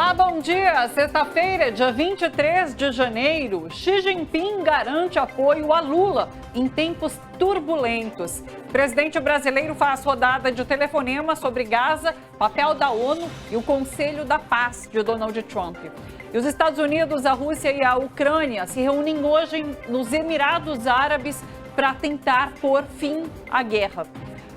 Olá, bom dia! Sexta-feira, dia 23 de janeiro, Xi Jinping garante apoio a Lula em tempos turbulentos. O presidente brasileiro faz rodada de telefonema sobre Gaza, papel da ONU e o Conselho da Paz de Donald Trump. E os Estados Unidos, a Rússia e a Ucrânia se reúnem hoje nos Emirados Árabes para tentar pôr fim à guerra.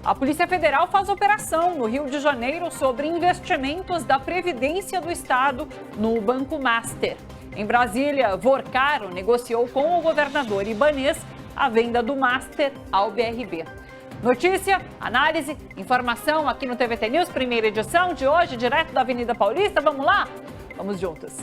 A Polícia Federal faz operação no Rio de Janeiro sobre investimentos da Previdência do Estado no Banco Master. Em Brasília, Vorcaro negociou com o governador Ibanez a venda do Master ao BRB. Notícia, análise, informação aqui no TVT News, primeira edição de hoje, direto da Avenida Paulista. Vamos lá? Vamos juntos.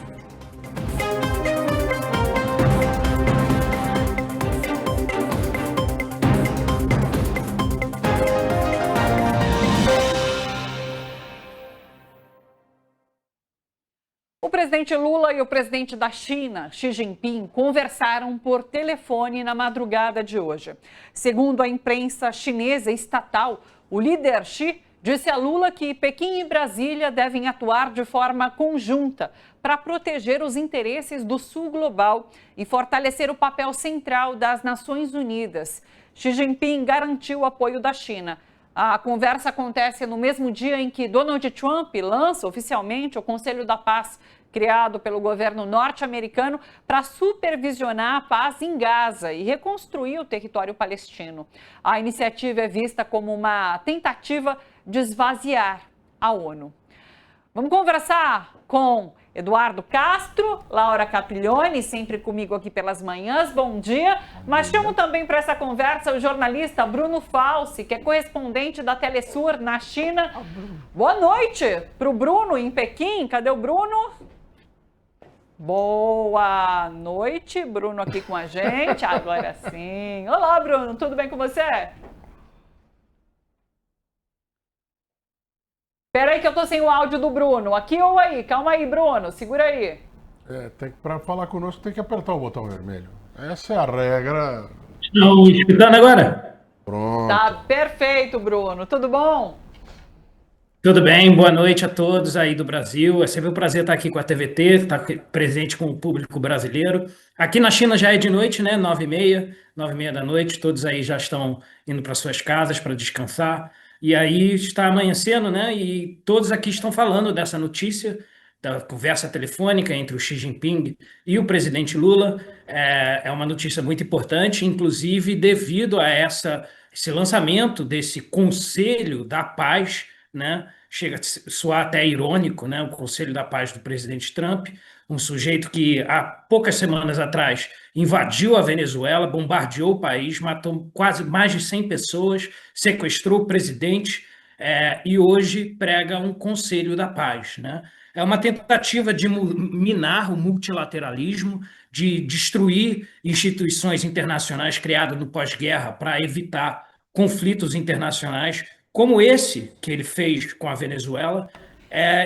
O presidente Lula e o presidente da China, Xi Jinping, conversaram por telefone na madrugada de hoje. Segundo a imprensa chinesa estatal, o líder Xi disse a Lula que Pequim e Brasília devem atuar de forma conjunta para proteger os interesses do Sul global e fortalecer o papel central das Nações Unidas. Xi Jinping garantiu o apoio da China. A conversa acontece no mesmo dia em que Donald Trump lança oficialmente o Conselho da Paz, criado pelo governo norte-americano para supervisionar a paz em Gaza e reconstruir o território palestino. A iniciativa é vista como uma tentativa de esvaziar a ONU. Vamos conversar com Eduardo Castro, Laura Capiglione, sempre comigo aqui pelas manhãs. Bom dia. Mas chamo também para essa conversa o jornalista Bruno Falsi, que é correspondente da Telesur na China. Boa noite para o Bruno em Pequim. Cadê o Bruno? Boa noite, Bruno aqui com a gente. Agora sim. Olá, Bruno. Tudo bem com você? Espera aí que eu tô sem o áudio do Bruno. Aqui ou aí? Calma aí, Bruno. Segura aí. Para falar conosco tem que apertar o botão vermelho. Essa é a regra. Estão escutando agora? Pronto. Tá perfeito, Bruno. Tudo bom? Tudo bem, boa noite a todos aí do Brasil. É sempre um prazer estar aqui com a TVT, estar presente com o público brasileiro. Aqui na China já é de noite, né? 9h30 da noite. Todos aí já estão indo para suas casas para descansar. E aí está amanhecendo, né? E todos aqui estão falando dessa notícia, da conversa telefônica entre o Xi Jinping e o presidente Lula. É uma notícia muito importante, inclusive devido a esse lançamento desse Conselho da Paz, né? Chega a soar até irônico, né? O Conselho da Paz do presidente Trump, um sujeito que há poucas semanas atrás invadiu a Venezuela, bombardeou o país, matou quase mais de 100 pessoas, sequestrou o presidente e hoje prega um Conselho da Paz, né? É uma tentativa de minar o multilateralismo, de destruir instituições internacionais criadas no pós-guerra para evitar conflitos internacionais, como esse que ele fez com a Venezuela,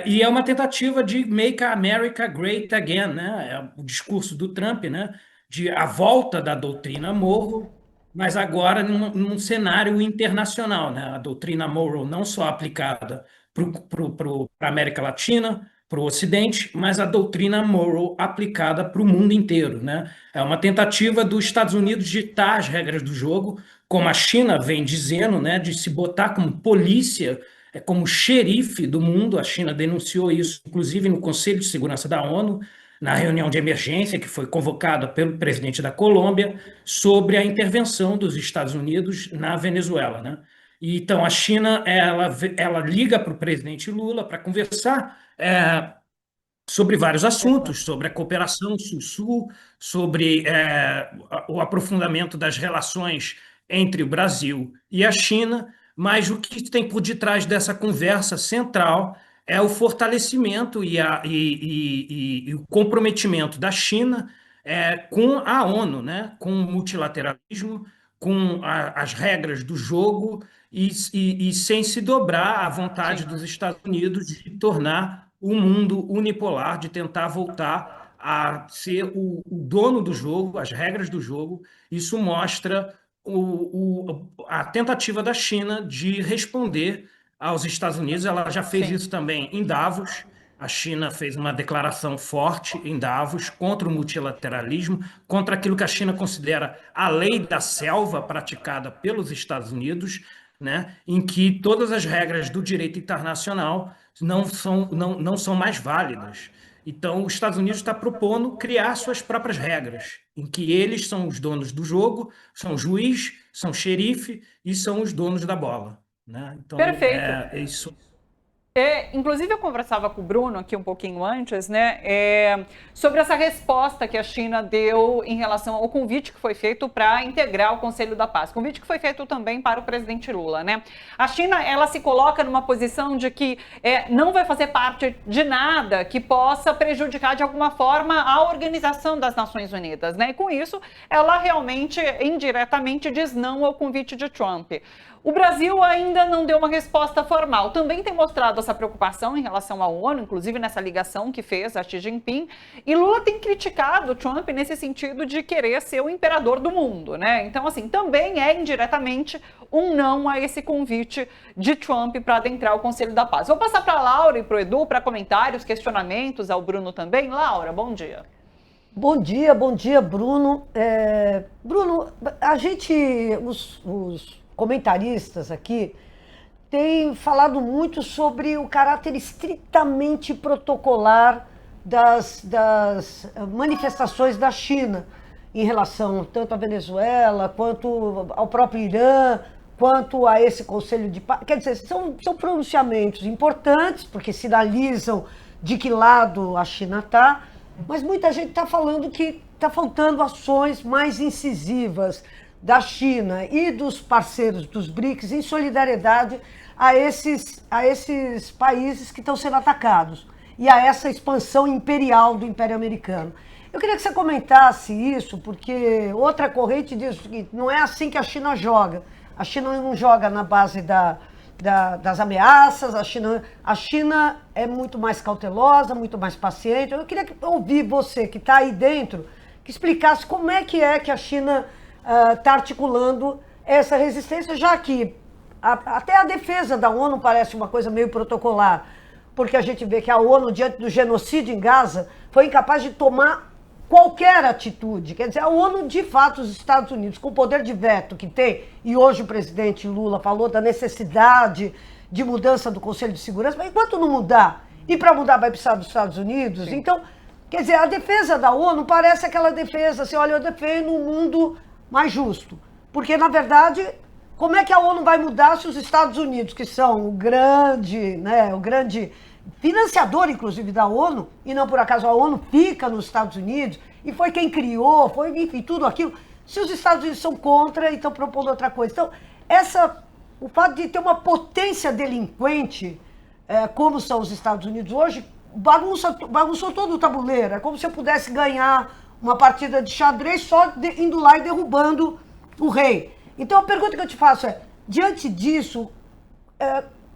e é uma tentativa de make America great again, né? É o discurso do Trump, né? De a volta da doutrina Monroe, mas agora num cenário internacional, né? A doutrina Monroe não só aplicada para a América Latina, para o Ocidente, mas a doutrina Monroe aplicada para o mundo inteiro, né? É uma tentativa dos Estados Unidos ditar as regras do jogo, como a China vem dizendo, né, de se botar como polícia, como xerife do mundo. A China denunciou isso, inclusive, no Conselho de Segurança da ONU, na reunião de emergência que foi convocada pelo presidente da Colômbia, sobre a intervenção dos Estados Unidos na Venezuela, né? E, então, a China ela liga para o presidente Lula para conversar sobre vários assuntos, sobre a cooperação Sul-Sul, sobre o aprofundamento das relações entre o Brasil e a China, mas o que tem por detrás dessa conversa central é o fortalecimento e o comprometimento da China com a ONU, né? Com o multilateralismo, com as regras do jogo e sem se dobrar à vontade dos Estados Unidos de tornar o mundo unipolar, de tentar voltar a ser o dono do jogo, as regras do jogo. Isso mostra a tentativa da China de responder aos Estados Unidos. Ela já fez isso também em Davos. A China fez uma declaração forte em Davos contra o multilateralismo, contra aquilo que a China considera a lei da selva praticada pelos Estados Unidos, né, em que todas as regras do direito internacional não são mais válidas. Então, os Estados Unidos está propondo criar suas próprias regras, em que eles são os donos do jogo, são juiz, são xerife e são os donos da bola, né? Então, Perfeito. é isso. Inclusive, eu conversava com o Bruno aqui um pouquinho antes, né, sobre essa resposta que a China deu em relação ao convite que foi feito para integrar o Conselho da Paz. Convite que foi feito também para o presidente Lula, né? A China, ela se coloca numa posição de que não vai fazer parte de nada que possa prejudicar de alguma forma a Organização das Nações Unidas, né? E com isso, ela realmente, indiretamente, diz não ao convite de Trump. O Brasil ainda não deu uma resposta formal. Também tem mostrado essa preocupação em relação à ONU, inclusive nessa ligação que fez a Xi Jinping. E Lula tem criticado Trump nesse sentido de querer ser o imperador do mundo, né? Então, assim, também é indiretamente um não a esse convite de Trump para adentrar o Conselho da Paz. Vou passar para a Laura e para o Edu para comentários, questionamentos, ao Bruno também. Laura, bom dia. Bom dia, Bruno. Bruno, os comentaristas aqui têm falado muito sobre o caráter estritamente protocolar das manifestações da China em relação tanto à Venezuela, quanto ao próprio Irã, quanto a esse Conselho de Paz. Quer dizer, são pronunciamentos importantes, porque sinalizam de que lado a China está, mas muita gente está falando que está faltando ações mais incisivas da China e dos parceiros dos BRICS em solidariedade a esses países que estão sendo atacados e a essa expansão imperial do Império Americano. Eu queria que você comentasse isso, porque outra corrente diz o seguinte: não é assim que a China joga. A China não joga na base das ameaças, a China é muito mais cautelosa, muito mais paciente. Eu queria ouvir você, que está aí dentro, que explicasse como é que a China está articulando essa resistência, já que até a defesa da ONU parece uma coisa meio protocolar, porque a gente vê que a ONU, diante do genocídio em Gaza, foi incapaz de tomar qualquer atitude. Quer dizer, a ONU, de fato, os Estados Unidos, com o poder de veto que tem, e hoje o presidente Lula falou da necessidade de mudança do Conselho de Segurança, mas enquanto não mudar, e para mudar vai precisar dos Estados Unidos, sim. Então, quer dizer, a defesa da ONU parece aquela defesa, assim, olha, eu defendo um mundo mais justo. Porque, na verdade, como é que a ONU vai mudar se os Estados Unidos, que são o grande financiador, inclusive, da ONU, e não por acaso a ONU fica nos Estados Unidos, e foi quem criou, enfim, tudo aquilo, se os Estados Unidos são contra e estão propondo outra coisa. Então, o fato de ter uma potência delinquente, como são os Estados Unidos hoje, bagunçou todo o tabuleiro. É como se eu pudesse ganhar uma partida de xadrez só indo lá e derrubando o rei. Então, a pergunta que eu te faço é, diante disso,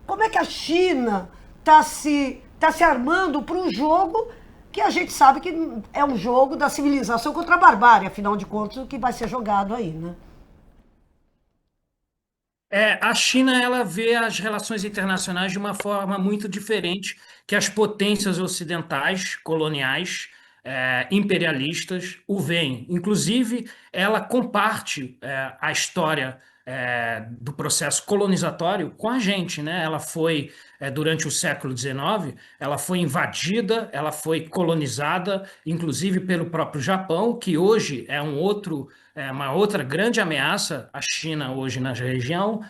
como é que a China está se armando para um jogo que a gente sabe que é um jogo da civilização contra a barbárie, afinal de contas, o que vai ser jogado aí, né? A China, ela vê as relações internacionais de uma forma muito diferente que as potências ocidentais, coloniais, imperialistas, o veem. Inclusive, ela comparte a história do processo colonizatório com a gente, né? Ela foi, durante o século XIX, ela foi invadida, ela foi colonizada, inclusive pelo próprio Japão, que hoje é uma outra grande ameaça à China hoje na região.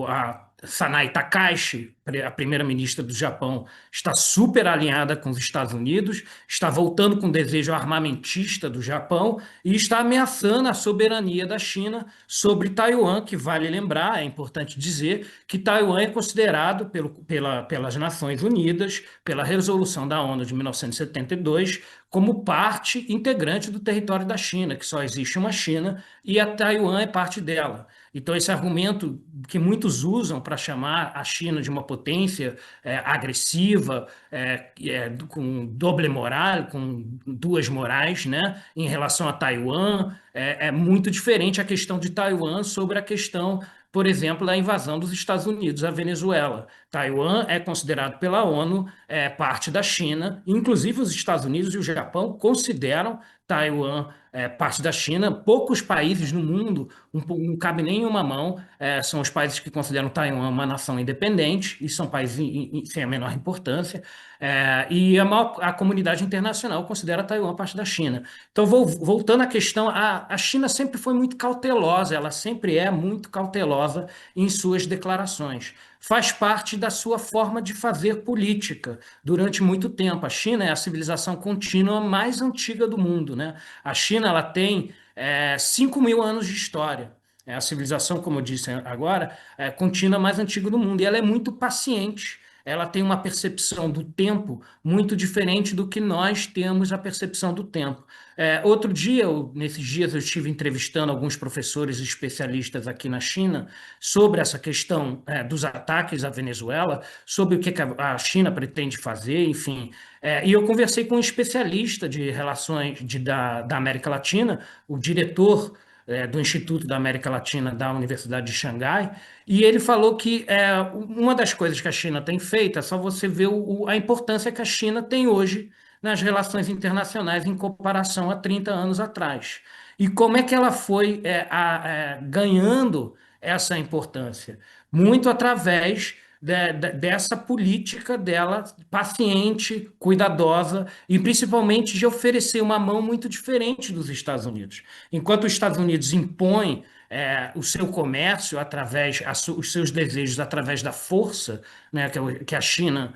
A Sanai Takahashi, a primeira-ministra do Japão, está super alinhada com os Estados Unidos, está voltando com o desejo armamentista do Japão e está ameaçando a soberania da China sobre Taiwan, que vale lembrar, é importante dizer, que Taiwan é considerado pelas Nações Unidas, pela resolução da ONU de 1972, como parte integrante do território da China, que só existe uma China e a Taiwan é parte dela. Então, esse argumento que muitos usam para chamar a China de uma potência agressiva, com doble moral, com duas morais, né, em relação a Taiwan, é muito diferente a questão de Taiwan sobre a questão por exemplo, da invasão dos Estados Unidos à Venezuela. Taiwan é considerado pela ONU parte da China, inclusive os Estados Unidos e o Japão consideram Taiwan parte da China. Poucos países no mundo, não cabe nem em uma mão, são os países que consideram Taiwan uma nação independente, e são países sem a menor importância, e a comunidade internacional considera Taiwan parte da China. Então, voltando à questão, a China sempre foi muito cautelosa, ela sempre é muito cautelosa em suas declarações. Faz parte da sua forma de fazer política durante muito tempo. A China é a civilização contínua mais antiga do mundo, né? A China ela tem 5.000 anos de história. É a civilização, como eu disse agora, contínua mais antiga do mundo. E ela é muito paciente. Ela tem uma percepção do tempo muito diferente do que nós temos a percepção do tempo. Outro dia, nesses dias, eu estive entrevistando alguns professores especialistas aqui na China sobre essa questão dos ataques à Venezuela, sobre o que a China pretende fazer, enfim. E eu conversei com um especialista de relações da América Latina, o diretor do Instituto da América Latina da Universidade de Xangai, e ele falou que uma das coisas que a China tem feito é só você ver a importância que a China tem hoje nas relações internacionais em comparação a 30 anos atrás. E como é que ela foi ganhando essa importância? Muito através dessa política dela paciente, cuidadosa e principalmente de oferecer uma mão muito diferente dos Estados Unidos. Enquanto os Estados Unidos impõem o seu comércio através, os seus desejos através da força, né, que a China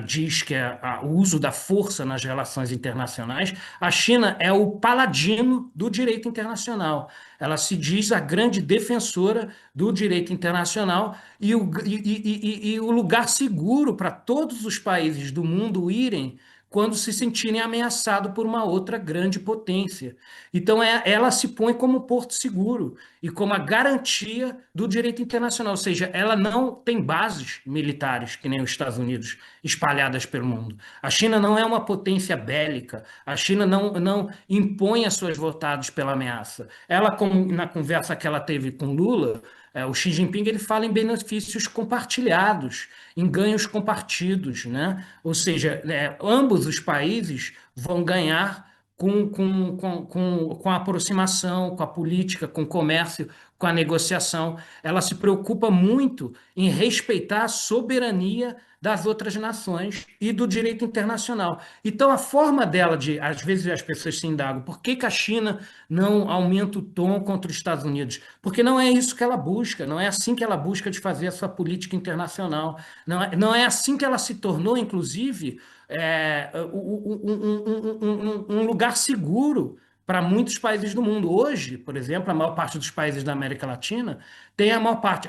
diz que é o uso da força nas relações internacionais. A China é o paladino do direito internacional. Ela se diz a grande defensora do direito internacional e o lugar seguro para todos os países do mundo irem quando se sentirem ameaçados por uma outra grande potência. Então, ela se põe como porto seguro e como a garantia do direito internacional, ou seja, ela não tem bases militares, que nem os Estados Unidos, espalhadas pelo mundo. A China não é uma potência bélica, a China não impõe as suas vontades pela ameaça. Ela, na conversa que ela teve com Lula, o Xi Jinping ele fala em benefícios compartilhados, em ganhos compartidos, né? Ou seja, ambos os países vão ganhar com a aproximação, com a política, com o comércio, com a negociação. Ela se preocupa muito em respeitar a soberania das outras nações e do direito internacional. Então, a forma dela às vezes as pessoas se indagam, por que a China não aumenta o tom contra os Estados Unidos? Porque não é isso que ela busca, não é assim que ela busca de fazer a sua política internacional, não é assim que ela se tornou, inclusive, um lugar seguro para muitos países do mundo. Hoje, por exemplo, a maior parte dos países da América Latina tem a maior parte,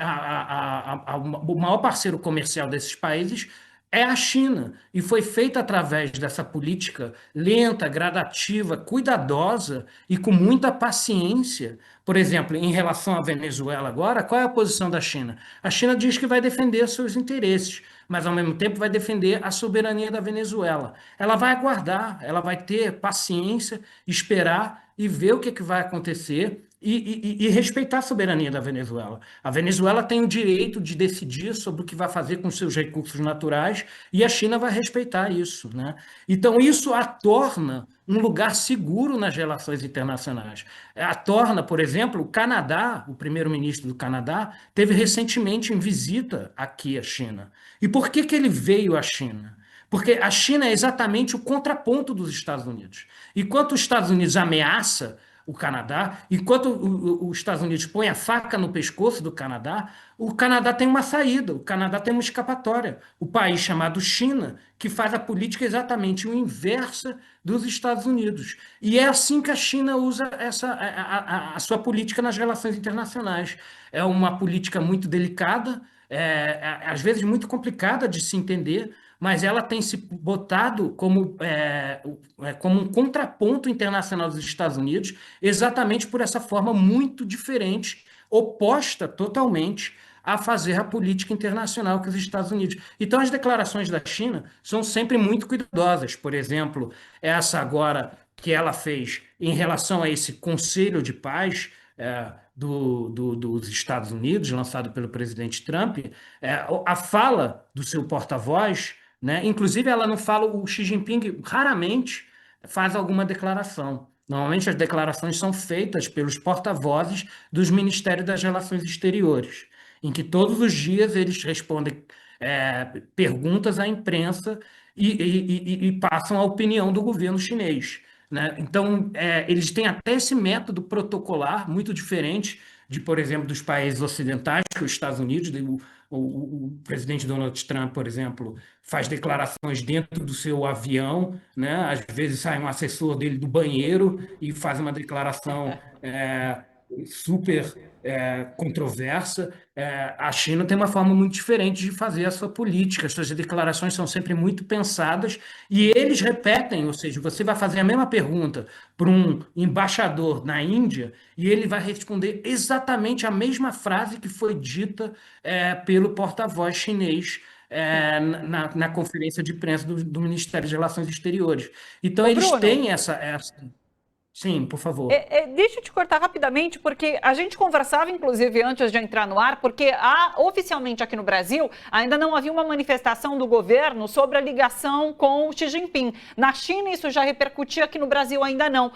o maior parceiro comercial desses países é a China, e foi feita através dessa política lenta, gradativa, cuidadosa e com muita paciência. Por exemplo, em relação à Venezuela agora, qual é a posição da China? A China diz que vai defender seus interesses, mas ao mesmo tempo vai defender a soberania da Venezuela. Ela vai aguardar, ela vai ter paciência, esperar e ver o que vai acontecer e respeitar a soberania da Venezuela. A Venezuela tem o direito de decidir sobre o que vai fazer com seus recursos naturais e a China vai respeitar isso, né? Então, isso a torna um lugar seguro nas relações internacionais. A torna, por exemplo, o Canadá, o primeiro-ministro do Canadá, teve recentemente em visita aqui à China. E por que ele veio à China? Porque a China é exatamente o contraponto dos Estados Unidos. Enquanto os Estados Unidos ameaça o Canadá, enquanto os Estados Unidos põe a faca no pescoço do Canadá, o Canadá tem uma saída, o Canadá tem uma escapatória. O país chamado China, que faz a política exatamente o inversa dos Estados Unidos. E é assim que a China usa a sua política nas relações internacionais. É uma política muito delicada, às vezes muito complicada de se entender, mas ela tem se botado como um contraponto internacional dos Estados Unidos, exatamente por essa forma muito diferente, oposta totalmente a fazer a política internacional que os Estados Unidos. Então, as declarações da China são sempre muito cuidadosas. Por exemplo, essa agora que ela fez em relação a esse Conselho de Paz dos Estados Unidos, lançado pelo presidente Trump, a fala do seu porta-voz, né? Inclusive ela não fala, o Xi Jinping raramente faz alguma declaração. Normalmente as declarações são feitas pelos porta-vozes dos Ministérios das Relações Exteriores, em que todos os dias eles respondem perguntas à imprensa e passam a opinião do governo chinês, né? Então, eles têm até esse método protocolar muito diferente de, por exemplo, dos países ocidentais, que os Estados Unidos, o presidente Donald Trump, por exemplo, faz declarações dentro do seu avião, né? Às vezes sai um assessor dele do banheiro e faz uma declaração super controversa. A China tem uma forma muito diferente de fazer a sua política. As suas declarações são sempre muito pensadas e eles repetem, ou seja, você vai fazer a mesma pergunta para um embaixador na Índia e ele vai responder exatamente a mesma frase que foi dita pelo porta-voz chinês na conferência de imprensa do Ministério de Relações Exteriores. Então, Ô, eles Bruno, têm essa... Sim, por favor. deixa eu te cortar rapidamente, porque a gente conversava, inclusive, antes de entrar no ar, porque oficialmente aqui no Brasil ainda não havia uma manifestação do governo sobre a ligação com o Xi Jinping. Na China isso já repercutia, aqui no Brasil ainda não.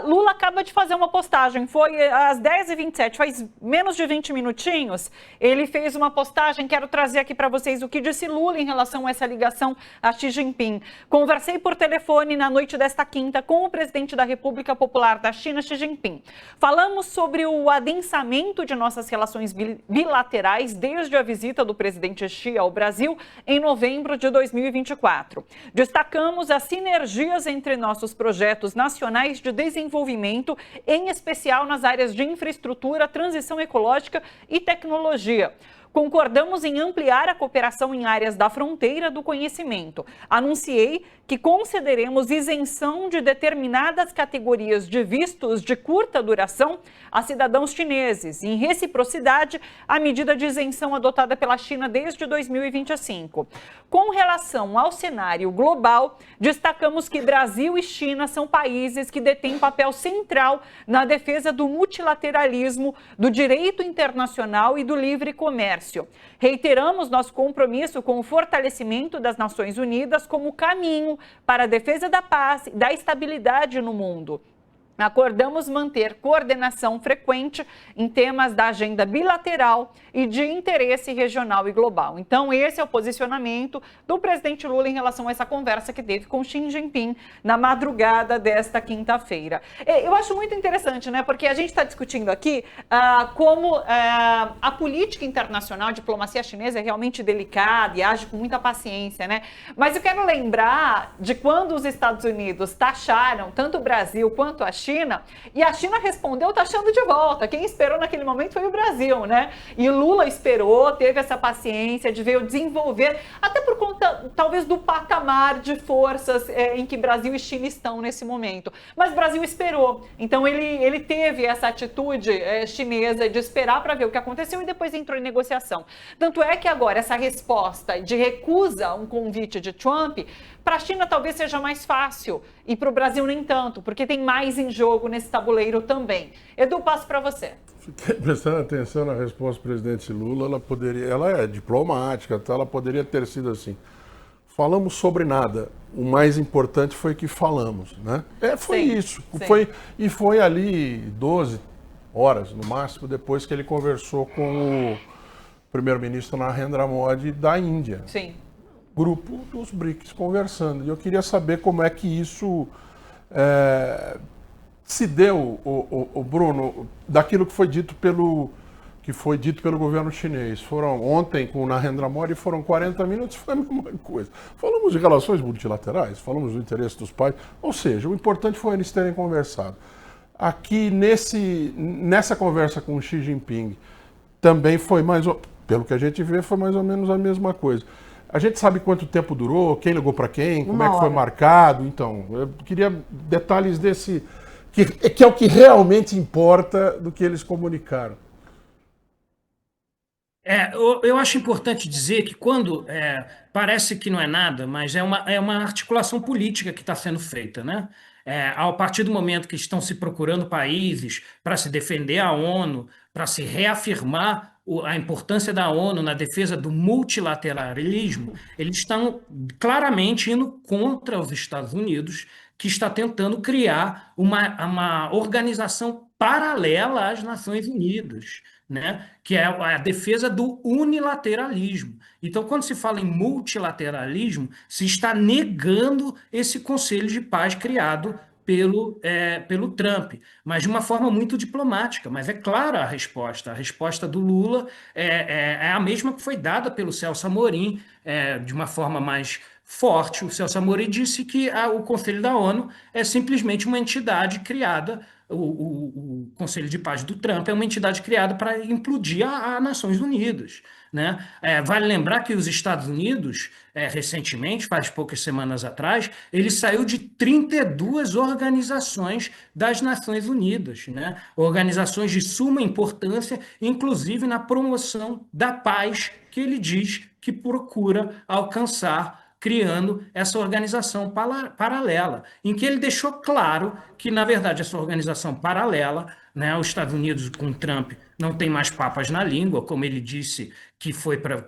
Lula acaba de fazer uma postagem, foi às 10h27, faz menos de 20 minutinhos, ele fez uma postagem, quero trazer aqui para vocês o que disse Lula em relação a essa ligação a Xi Jinping. Conversei por telefone na noite desta quinta com o presidente da República Popular da China, Xi Jinping. Falamos sobre o adensamento de nossas relações bilaterais desde a visita do presidente Xi ao Brasil em novembro de 2024. Destacamos as sinergias entre nossos projetos nacionais de desenvolvimento, em especial nas áreas de infraestrutura, transição ecológica e tecnologia. Concordamos em ampliar a cooperação em áreas da fronteira do conhecimento. Anunciei que concederemos isenção de determinadas categorias de vistos de curta duração a cidadãos chineses. Em reciprocidade, a medida de isenção adotada pela China desde 2025. Com relação ao cenário global, destacamos que Brasil e China são países que detêm papel central na defesa do multilateralismo, do direito internacional e do livre comércio. Reiteramos nosso compromisso com o fortalecimento das Nações Unidas como caminho para a defesa da paz e da estabilidade no mundo. Acordamos manter coordenação frequente em temas da agenda bilateral e de interesse regional e global. Então, esse é o posicionamento do presidente Lula em relação a essa conversa que teve com Xi Jinping na madrugada desta quinta-feira. Eu acho muito interessante, né? Porque a gente está discutindo aqui como a política internacional, a diplomacia chinesa é realmente delicada e age com muita paciência, né? Mas eu quero lembrar de quando os Estados Unidos taxaram tanto o Brasil quanto a China, e a China respondeu taxando de volta. Quem esperou naquele momento foi o Brasil, né? E Lula esperou, teve essa paciência de ver o desenvolver, até por conta, talvez, do patamar de forças em que Brasil e China estão nesse momento. Mas o Brasil esperou. Então, ele teve essa atitude chinesa de esperar para ver o que aconteceu e depois entrou em negociação. Tanto é que agora essa resposta de recusa a um convite de Trump, para a China talvez seja mais fácil e para o Brasil nem tanto, porque tem mais em jogo nesse tabuleiro também. Edu, passo para você. Prestando atenção na resposta do presidente Lula, ela é diplomática, então ela poderia ter sido assim. Falamos sobre nada. O mais importante foi que falamos, né? Foi sim, isso. Sim. Foi ali 12 horas, no máximo, depois que ele conversou com o primeiro-ministro Narendra Modi da Índia. Sim. Grupo dos BRICS conversando. E eu queria saber como é que isso se deu, o Bruno, daquilo que foi dito pelo governo chinês. Ontem, com o Narendra Modi, foram 40 minutos, foi a mesma coisa. Falamos de relações multilaterais, falamos do interesse dos países, ou seja, o importante foi eles terem conversado. Aqui, nessa conversa com o Xi Jinping, também foi pelo que a gente vê, foi mais ou menos a mesma coisa. A gente sabe quanto tempo durou, quem ligou para quem, como é que foi marcado. Então, eu queria detalhes desse, que é o que realmente importa do que eles comunicaram. Eu acho importante dizer que quando parece que não é nada, mas é uma articulação política que está sendo feita, né? A partir do momento que estão se procurando países para se defender a ONU, para se reafirmar a importância da ONU na defesa do multilateralismo, eles estão claramente indo contra os Estados Unidos, que está tentando criar uma organização paralela às Nações Unidas, né? Que é a defesa do unilateralismo. Então, quando se fala em multilateralismo, se está negando esse Conselho de Paz criado pelo Trump, mas de uma forma muito diplomática. Mas é clara a resposta. A resposta do Lula é a mesma que foi dada pelo Celso Amorim, de uma forma mais forte. O Celso Amorim disse que o Conselho da ONU é simplesmente uma entidade criada. O Conselho de Paz do Trump é uma entidade criada para implodir a Nações Unidas, né? Vale lembrar que os Estados Unidos, recentemente, faz poucas semanas atrás, ele saiu de 32 organizações das Nações Unidas, né? Organizações de suma importância, inclusive na promoção da paz, que ele diz que procura alcançar, criando essa organização paralela, em que ele deixou claro que, na verdade, essa organização paralela, né, os Estados Unidos com Trump não tem mais papas na língua, como ele disse que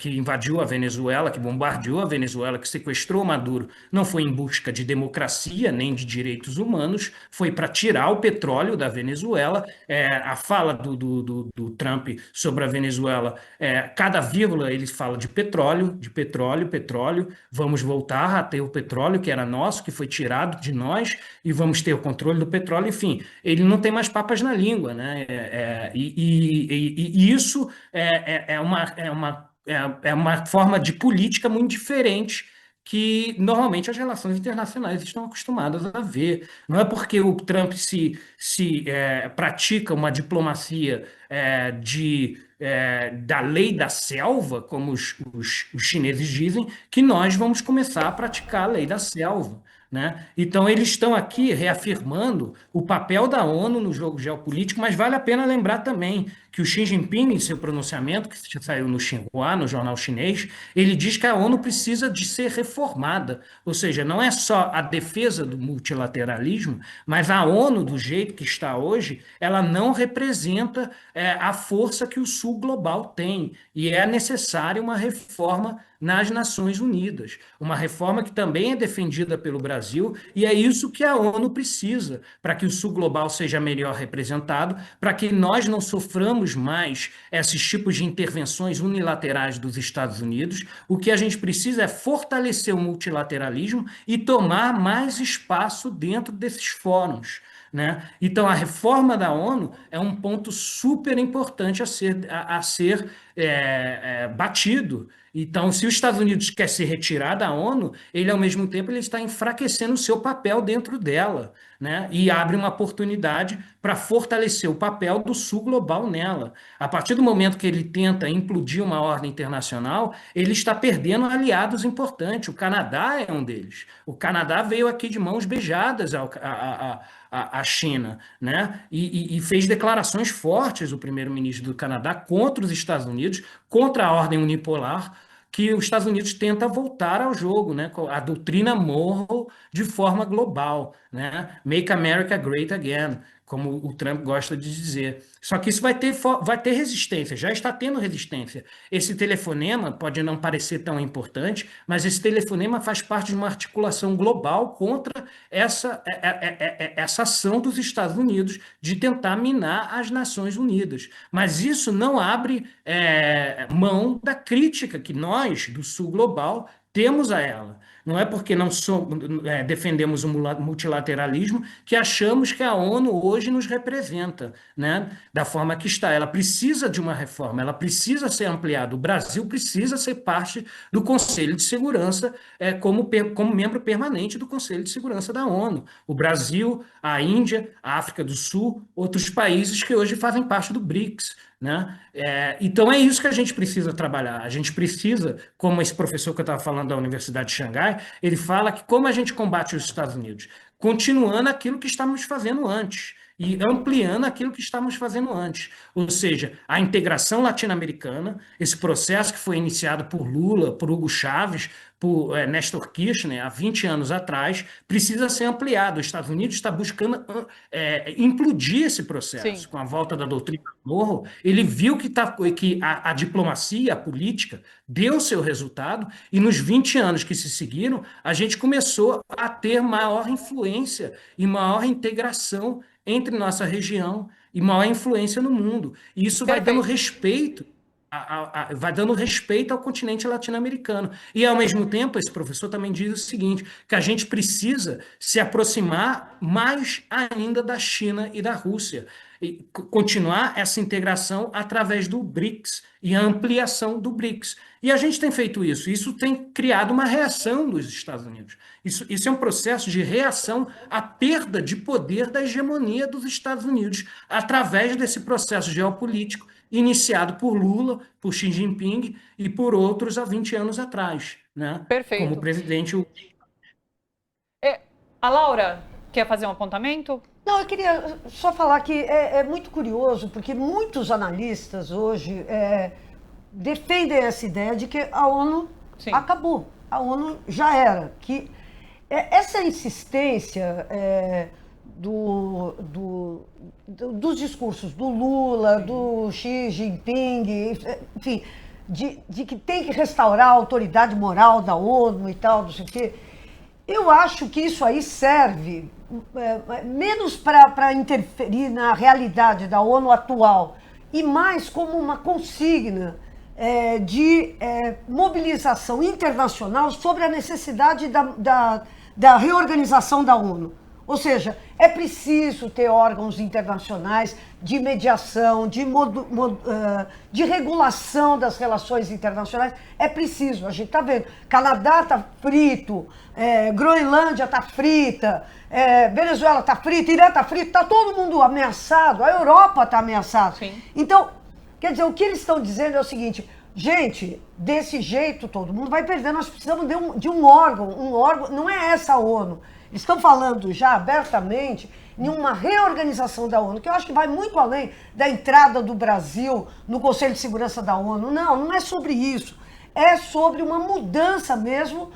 invadiu a Venezuela, que bombardeou a Venezuela, que sequestrou Maduro, não foi em busca de democracia nem de direitos humanos, foi para tirar o petróleo da Venezuela. A fala do Trump sobre a Venezuela, cada vírgula ele fala de petróleo, petróleo, vamos voltar a ter o petróleo que era nosso, que foi tirado de nós, e vamos ter o controle do petróleo, enfim, ele não tem mais papas na língua, né? E isso é uma forma de política muito diferente que normalmente as relações internacionais estão acostumadas a ver. Não é porque o Trump pratica uma diplomacia da lei da selva, como os chineses dizem, que nós vamos começar a praticar a lei da selva, né? Então, eles estão aqui reafirmando o papel da ONU no jogo geopolítico, mas vale a pena lembrar também que o Xi Jinping, em seu pronunciamento, que saiu no Xinhua, no jornal chinês, ele diz que a ONU precisa de ser reformada, ou seja, não é só a defesa do multilateralismo, mas a ONU, do jeito que está hoje, ela não representa a força que o Sul global tem, e é necessária uma reforma nas Nações Unidas, uma reforma que também é defendida pelo Brasil, e é isso que a ONU precisa, para que o Sul global seja melhor representado, para que nós não soframos mais esses tipos de intervenções unilaterais dos Estados Unidos. O que a gente precisa é fortalecer o multilateralismo e tomar mais espaço dentro desses fóruns, né? Então, a reforma da ONU é um ponto super importante a ser batido. Então, se os Estados Unidos quer se retirar da ONU, ele, ao mesmo tempo, ele está enfraquecendo o seu papel dentro dela, né? E abre uma oportunidade para fortalecer o papel do Sul global nela. A partir do momento que ele tenta implodir uma ordem internacional, ele está perdendo aliados importantes. O Canadá é um deles. O Canadá veio aqui de mãos beijadas à China, né? E fez declarações fortes, o primeiro-ministro do Canadá, contra os Estados Unidos, contra a ordem unipolar, que os Estados Unidos tenta voltar ao jogo, né? A doutrina Monroe de forma global, né? Make America Great Again, como o Trump gosta de dizer. Só que isso vai ter resistência, já está tendo resistência. Esse telefonema pode não parecer tão importante, mas esse telefonema faz parte de uma articulação global contra essa ação dos Estados Unidos de tentar minar as Nações Unidas. Mas isso não abre mão da crítica que nós, do Sul global, temos a ela. Não é porque não defendemos o multilateralismo que achamos que a ONU hoje nos representa, né? Da forma que está. Ela precisa de uma reforma, ela precisa ser ampliada. O Brasil precisa ser parte do Conselho de Segurança como membro permanente do Conselho de Segurança da ONU. O Brasil, a Índia, a África do Sul, outros países que hoje fazem parte do BRICS, né? Então é isso que a gente precisa trabalhar. A gente precisa, como esse professor que eu estava falando da Universidade de Xangai, ele fala que como a gente combate os Estados Unidos? Continuando aquilo que estávamos fazendo antes. e ampliando aquilo que estávamos fazendo antes. Ou seja, a integração latino-americana, esse processo que foi iniciado por Lula, por Hugo Chávez, por Néstor Kirchner, há 20 anos atrás, precisa ser ampliado. Os Estados Unidos está buscando implodir esse processo. Sim. Com a volta da doutrina Monroe, ele viu que a diplomacia, a política, deu seu resultado, e nos 20 anos que se seguiram, a gente começou a ter maior influência e maior integração entre nossa região e maior influência no mundo. E isso vai dando respeito, vai dando respeito ao continente latino-americano. E, ao mesmo tempo, esse professor também diz o seguinte, que a gente precisa se aproximar mais ainda da China e da Rússia, e continuar essa integração através do BRICS e a ampliação do BRICS. E a gente tem feito isso. Isso tem criado uma reação dos Estados Unidos. Isso é um processo de reação à perda de poder da hegemonia dos Estados Unidos através desse processo geopolítico iniciado por Lula, por Xi Jinping e por outros há 20 anos atrás, né? Perfeito. Como presidente. A Laura quer fazer um apontamento? Não, eu queria só falar que é muito curioso, porque muitos analistas hoje defendem essa ideia de que a ONU Sim. acabou, a ONU já era. Que essa insistência dos discursos do Lula, do Xi Jinping, enfim, de que tem que restaurar a autoridade moral da ONU e tal, não sei o quê, eu acho que isso aí serve menos para interferir na realidade da ONU atual e mais como uma consigna de mobilização internacional sobre a necessidade da reorganização da ONU. Ou seja, é preciso ter órgãos internacionais de mediação, de regulação das relações internacionais. É preciso, a gente está vendo. Canadá está frito, Groenlândia está frita, Venezuela está frita, Irã está frito, está todo mundo ameaçado, a Europa está ameaçada. Sim. Então, quer dizer, o que eles estão dizendo é o seguinte, gente, desse jeito todo mundo vai perder, nós precisamos de um órgão, não é essa a ONU. Estão falando já abertamente em uma reorganização da ONU, que eu acho que vai muito além da entrada do Brasil no Conselho de Segurança da ONU. Não é sobre isso. É sobre uma mudança mesmo,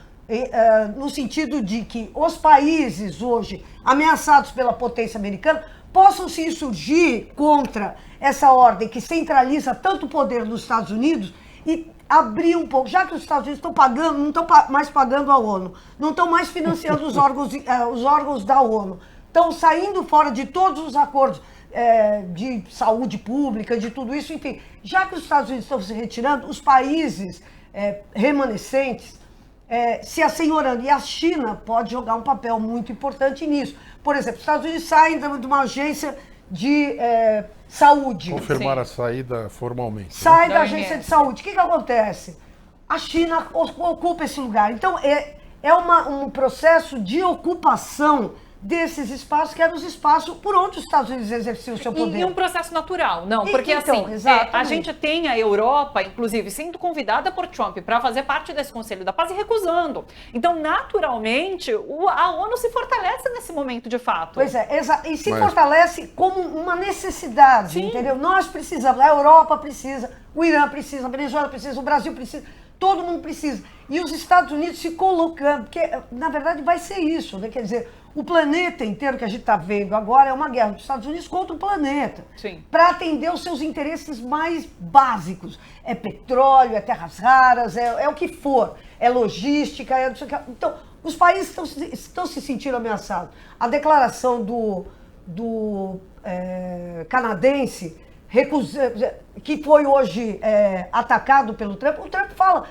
no sentido de que os países hoje ameaçados pela potência americana possam se insurgir contra essa ordem que centraliza tanto poder nos Estados Unidos e abrir um pouco, já que os Estados Unidos estão pagando, não estão mais pagando a ONU, não estão mais financiando os órgãos da ONU, estão saindo fora de todos os acordos de saúde pública, de tudo isso, enfim, já que os Estados Unidos estão se retirando, os países remanescentes se assenhorando, e a China pode jogar um papel muito importante nisso. Por exemplo, os Estados Unidos saem de uma agência de saúde. Confirmar Sim. a saída formalmente. Sai Da da OMS. agência de saúde. O que acontece? A China ocupa esse lugar. Então, é um processo de ocupação desses espaços, que eram os espaços por onde os Estados Unidos exerciam o seu poder. E um processo natural, não, porque Então, assim, exatamente. a gente tem a Europa, inclusive, sendo convidada por Trump para fazer parte desse Conselho da Paz e recusando. Então, naturalmente, a ONU se fortalece nesse momento, de fato. Pois é, e se fortalece como uma necessidade, entendeu? Nós precisamos, a Europa precisa, o Irã precisa, a Venezuela precisa, o Brasil precisa, todo mundo precisa. E os Estados Unidos se colocando, porque, na verdade, vai ser isso, né? Quer dizer, o planeta inteiro que a gente está vendo agora é uma guerra dos Estados Unidos contra o planeta. Sim. Para atender os seus interesses mais básicos. É petróleo, é terras raras, é o que for. É logística, é não sei o que. Então, os países estão se sentindo ameaçados. A declaração do canadense, que foi hoje atacado pelo Trump, o Trump fala...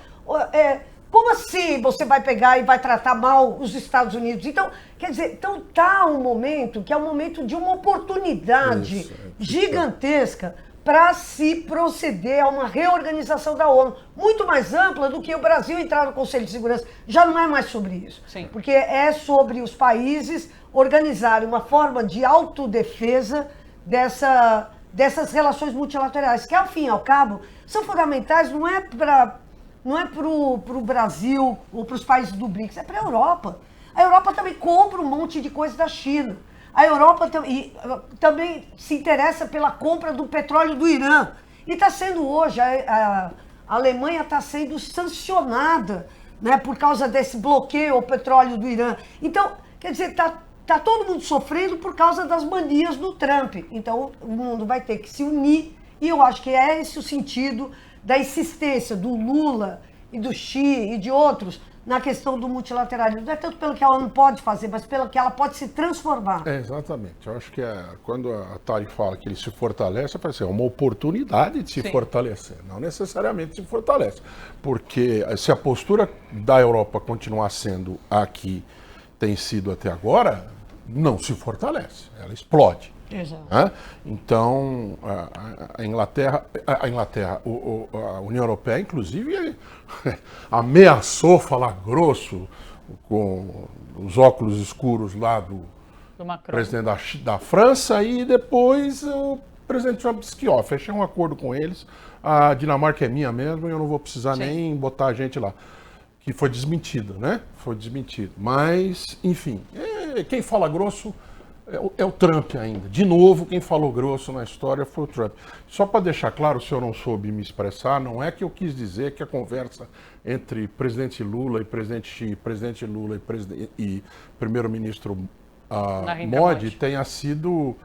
como assim você vai pegar e vai tratar mal os Estados Unidos? Então, quer dizer, tá um momento que é um momento de uma oportunidade gigantesca para se proceder a uma reorganização da ONU, muito mais ampla do que o Brasil entrar no Conselho de Segurança. Já não é mais sobre isso, Sim. porque é sobre os países organizarem uma forma de autodefesa dessas relações multilaterais, que, ao fim e ao cabo, são fundamentais, não é para o Brasil ou para os países do BRICS, é para a Europa. A Europa também compra um monte de coisa da China. A Europa também se interessa pela compra do petróleo do Irã. E está sendo hoje, a Alemanha está sendo sancionada, né, por causa desse bloqueio ao petróleo do Irã. Então, quer dizer, está todo mundo sofrendo por causa das manias do Trump. Então, o mundo vai ter que se unir, e eu acho que é esse o sentido da insistência do Lula e do Xi e de outros na questão do multilateralismo. Não é tanto pelo que a ONU pode fazer, mas pelo que ela pode se transformar. Exatamente. Eu acho que quando a Tari fala que ele se fortalece, é uma oportunidade de se fortalecer, não necessariamente se fortalece. Porque se a postura da Europa continuar sendo a que tem sido até agora, não se fortalece, ela explode. Exato. Então, a Inglaterra, a União Europeia, inclusive, ameaçou falar grosso com os óculos escuros lá do presidente da França, e depois o presidente Trump disse que, fechei um acordo com eles, a Dinamarca é minha mesmo e eu não vou precisar nem botar a gente lá. Que foi desmentido, né? Foi desmentido. Mas, enfim, quem fala grosso é o Trump ainda. De novo, quem falou grosso na história foi o Trump. Só para deixar claro, se eu não soube me expressar, não é que eu quis dizer que a conversa entre presidente Lula e presidente Xi, presidente Lula e primeiro-ministro Modi tenha sido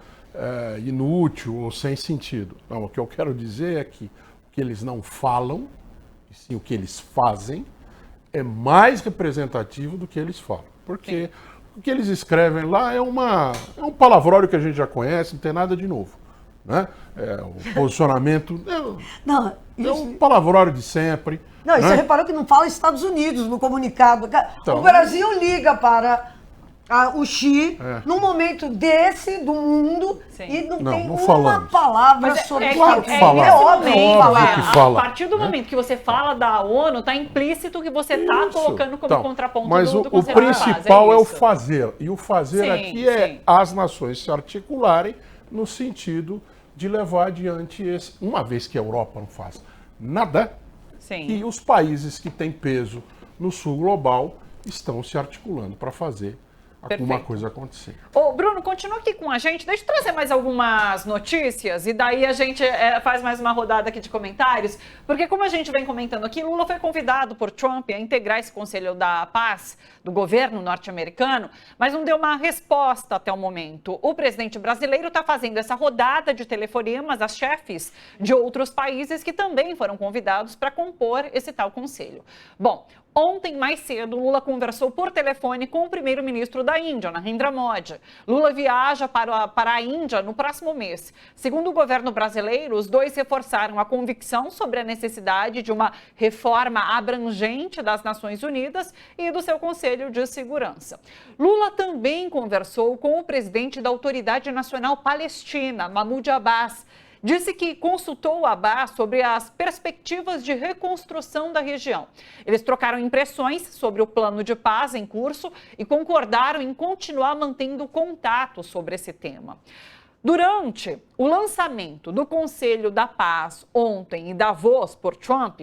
inútil ou sem sentido. Não, o que eu quero dizer é que o que eles não falam, e sim o que eles fazem, é mais representativo do que eles falam. Porque o que eles escrevem lá é um palavrório que a gente já conhece, não tem nada de novo. Né? O posicionamento é um palavrório de sempre. Não, e você reparou que não fala Estados Unidos no comunicado. Então, o Brasil liga para o Xi num momento desse do mundo e não tem uma falamos. Palavra sobre claro que A partir do momento que você fala da ONU, está implícito que você está colocando como contraponto mas do o Conselho da principal Paz, é o fazer. E o fazer aqui é as nações se articularem no sentido de levar adiante uma vez que a Europa não faz nada, e os países que têm peso no sul global estão se articulando para fazer alguma coisa acontecer. Ô, Bruno, continua aqui com a gente. Deixa eu trazer mais algumas notícias e daí a gente faz mais uma rodada aqui de comentários, porque como a gente vem comentando aqui, Lula foi convidado por Trump a integrar esse Conselho da Paz do governo norte-americano, mas não deu uma resposta até o momento. O presidente brasileiro está fazendo essa rodada de telefonemas às chefes de outros países que também foram convidados para compor esse tal conselho. Bom, ontem, mais cedo, Lula conversou por telefone com o primeiro-ministro da Índia, Narendra Modi. Lula viaja para a Índia no próximo mês. Segundo o governo brasileiro, os dois reforçaram a convicção sobre a necessidade de uma reforma abrangente das Nações Unidas e do seu Conselho de Segurança. Lula também conversou com o presidente da Autoridade Nacional Palestina, Mahmoud Abbas. Disse que consultou o Abbas sobre as perspectivas de reconstrução da região. Eles trocaram impressões sobre o plano de paz em curso e concordaram em continuar mantendo contato sobre esse tema. Durante o lançamento do Conselho da Paz ontem em Davos por Trump,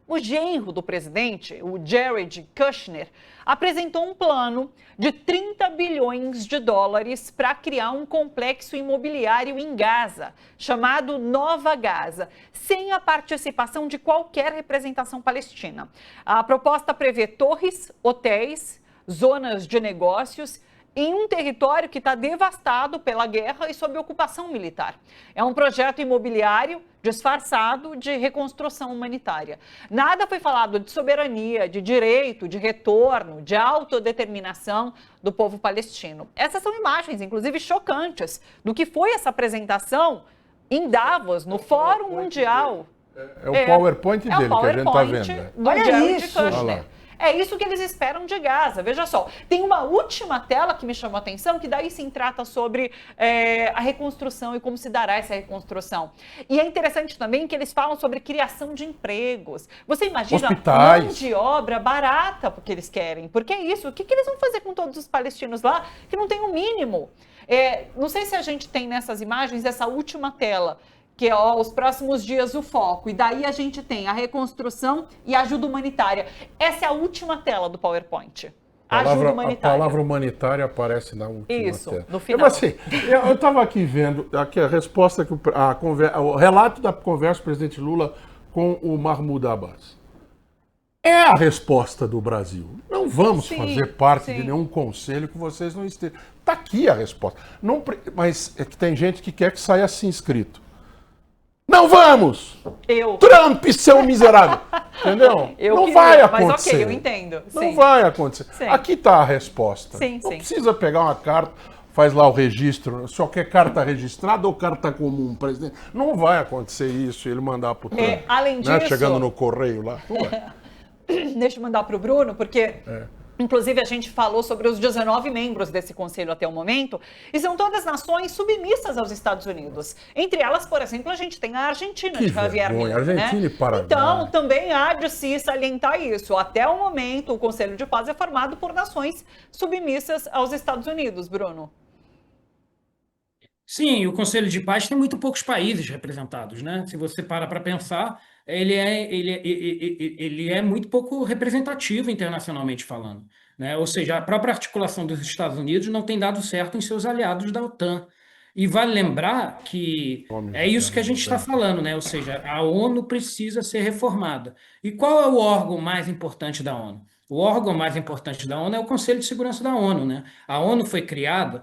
o genro do presidente, o Jared Kushner, apresentou um plano de 30 bilhões de dólares para criar um complexo imobiliário em Gaza, chamado Nova Gaza, sem a participação de qualquer representação palestina. A proposta prevê torres, hotéis, zonas de negócios em um território que está devastado pela guerra e sob ocupação militar. É um projeto imobiliário disfarçado de reconstrução humanitária. Nada foi falado de soberania, de direito, de retorno, de autodeterminação do povo palestino. Essas são imagens, inclusive, chocantes do que foi essa apresentação em Davos, no Fórum Mundial. É o PowerPoint dele que a gente está vendo. Do Jared Kushner. É isso que eles esperam de Gaza. Veja só, tem uma última tela que me chamou a atenção, que daí sim trata sobre a reconstrução e como se dará essa reconstrução. E é interessante também que eles falam sobre criação de empregos. Você imagina hospitais, mão de obra barata que eles querem. Porque é isso. O que eles vão fazer com todos os palestinos lá que não tem o mínimo? Não sei se a gente tem nessas imagens essa última tela, que é os próximos dias o foco. E daí a gente tem a reconstrução e a ajuda humanitária. Essa é a última tela do PowerPoint. ajuda A humanitária. palavra humanitária aparece na última. Isso, até. no final. Mas, assim, eu estava aqui vendo aqui a resposta, o relato da conversa do presidente Lula com o Mahmoud Abbas. É a resposta do Brasil. Não vamos fazer parte de nenhum conselho que vocês não estejam. Está aqui a resposta. Não, mas é que tem gente que quer que saia assim escrito. Não vamos! Trump, seu miserável! Entendeu? Não vai acontecer. Mas ok, eu entendo. Não vai acontecer. Sim. Aqui está a resposta. Sim, não sim. precisa pegar uma carta, faz lá o registro, só quer carta registrada ou carta comum, presidente. Não vai acontecer isso, ele mandar para o Trump. Além disso... Chegando no correio lá. Deixa eu mandar para o Bruno, porque... Inclusive, a gente falou sobre os 19 membros desse conselho até o momento, e são todas nações submissas aos Estados Unidos. Entre elas, por exemplo, a gente tem a Argentina, de Javier Milei. Argentina e Paraguai. Então, também há de se salientar isso. Até o momento, o Conselho de Paz é formado por nações submissas aos Estados Unidos, Bruno. Sim, o Conselho de Paz tem muito poucos países representados, né? Se você para pensar, ele é muito pouco representativo internacionalmente falando, né? Ou seja, a própria articulação dos Estados Unidos não tem dado certo em seus aliados da OTAN. E vale lembrar que é isso que a gente está falando, né? Ou seja, a ONU precisa ser reformada. E qual é o órgão mais importante da ONU? O órgão mais importante da ONU é o Conselho de Segurança da ONU, né? A ONU foi criada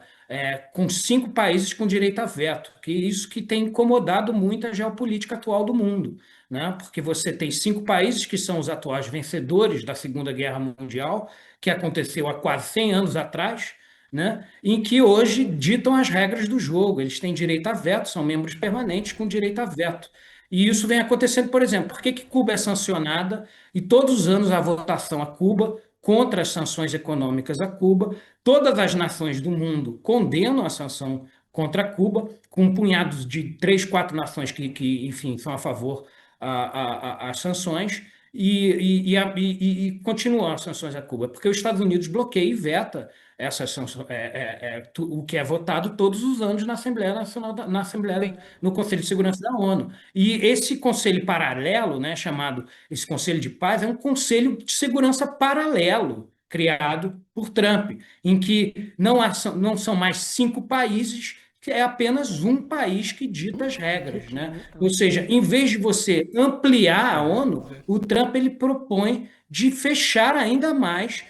com 5 países com direito a veto, que isso que tem incomodado muito a geopolítica atual do mundo, né? Porque você tem 5 países que são os atuais vencedores da Segunda Guerra Mundial, que aconteceu há quase 100 anos atrás, né? Em que hoje ditam as regras do jogo. Eles têm direito a veto, são membros permanentes com direito a veto. E isso vem acontecendo, por exemplo, por que Cuba é sancionada e todos os anos há votação a Cuba contra as sanções econômicas a Cuba, todas as nações do mundo condenam a sanção contra Cuba, com um punhado de 3, 4 nações que enfim, são a favor às sanções, e continuam as sanções a Cuba, porque os Estados Unidos bloqueia e veta essas sanções, o que é votado todos os anos na Assembleia Nacional, no Conselho de Segurança da ONU. E esse conselho paralelo, né, chamado esse Conselho de Paz, é um conselho de segurança paralelo criado por Trump, em que não são mais 5 países, que é apenas um país que dita as regras, né? Ou seja, em vez de você ampliar a ONU, o Trump ele propõe de fechar ainda mais,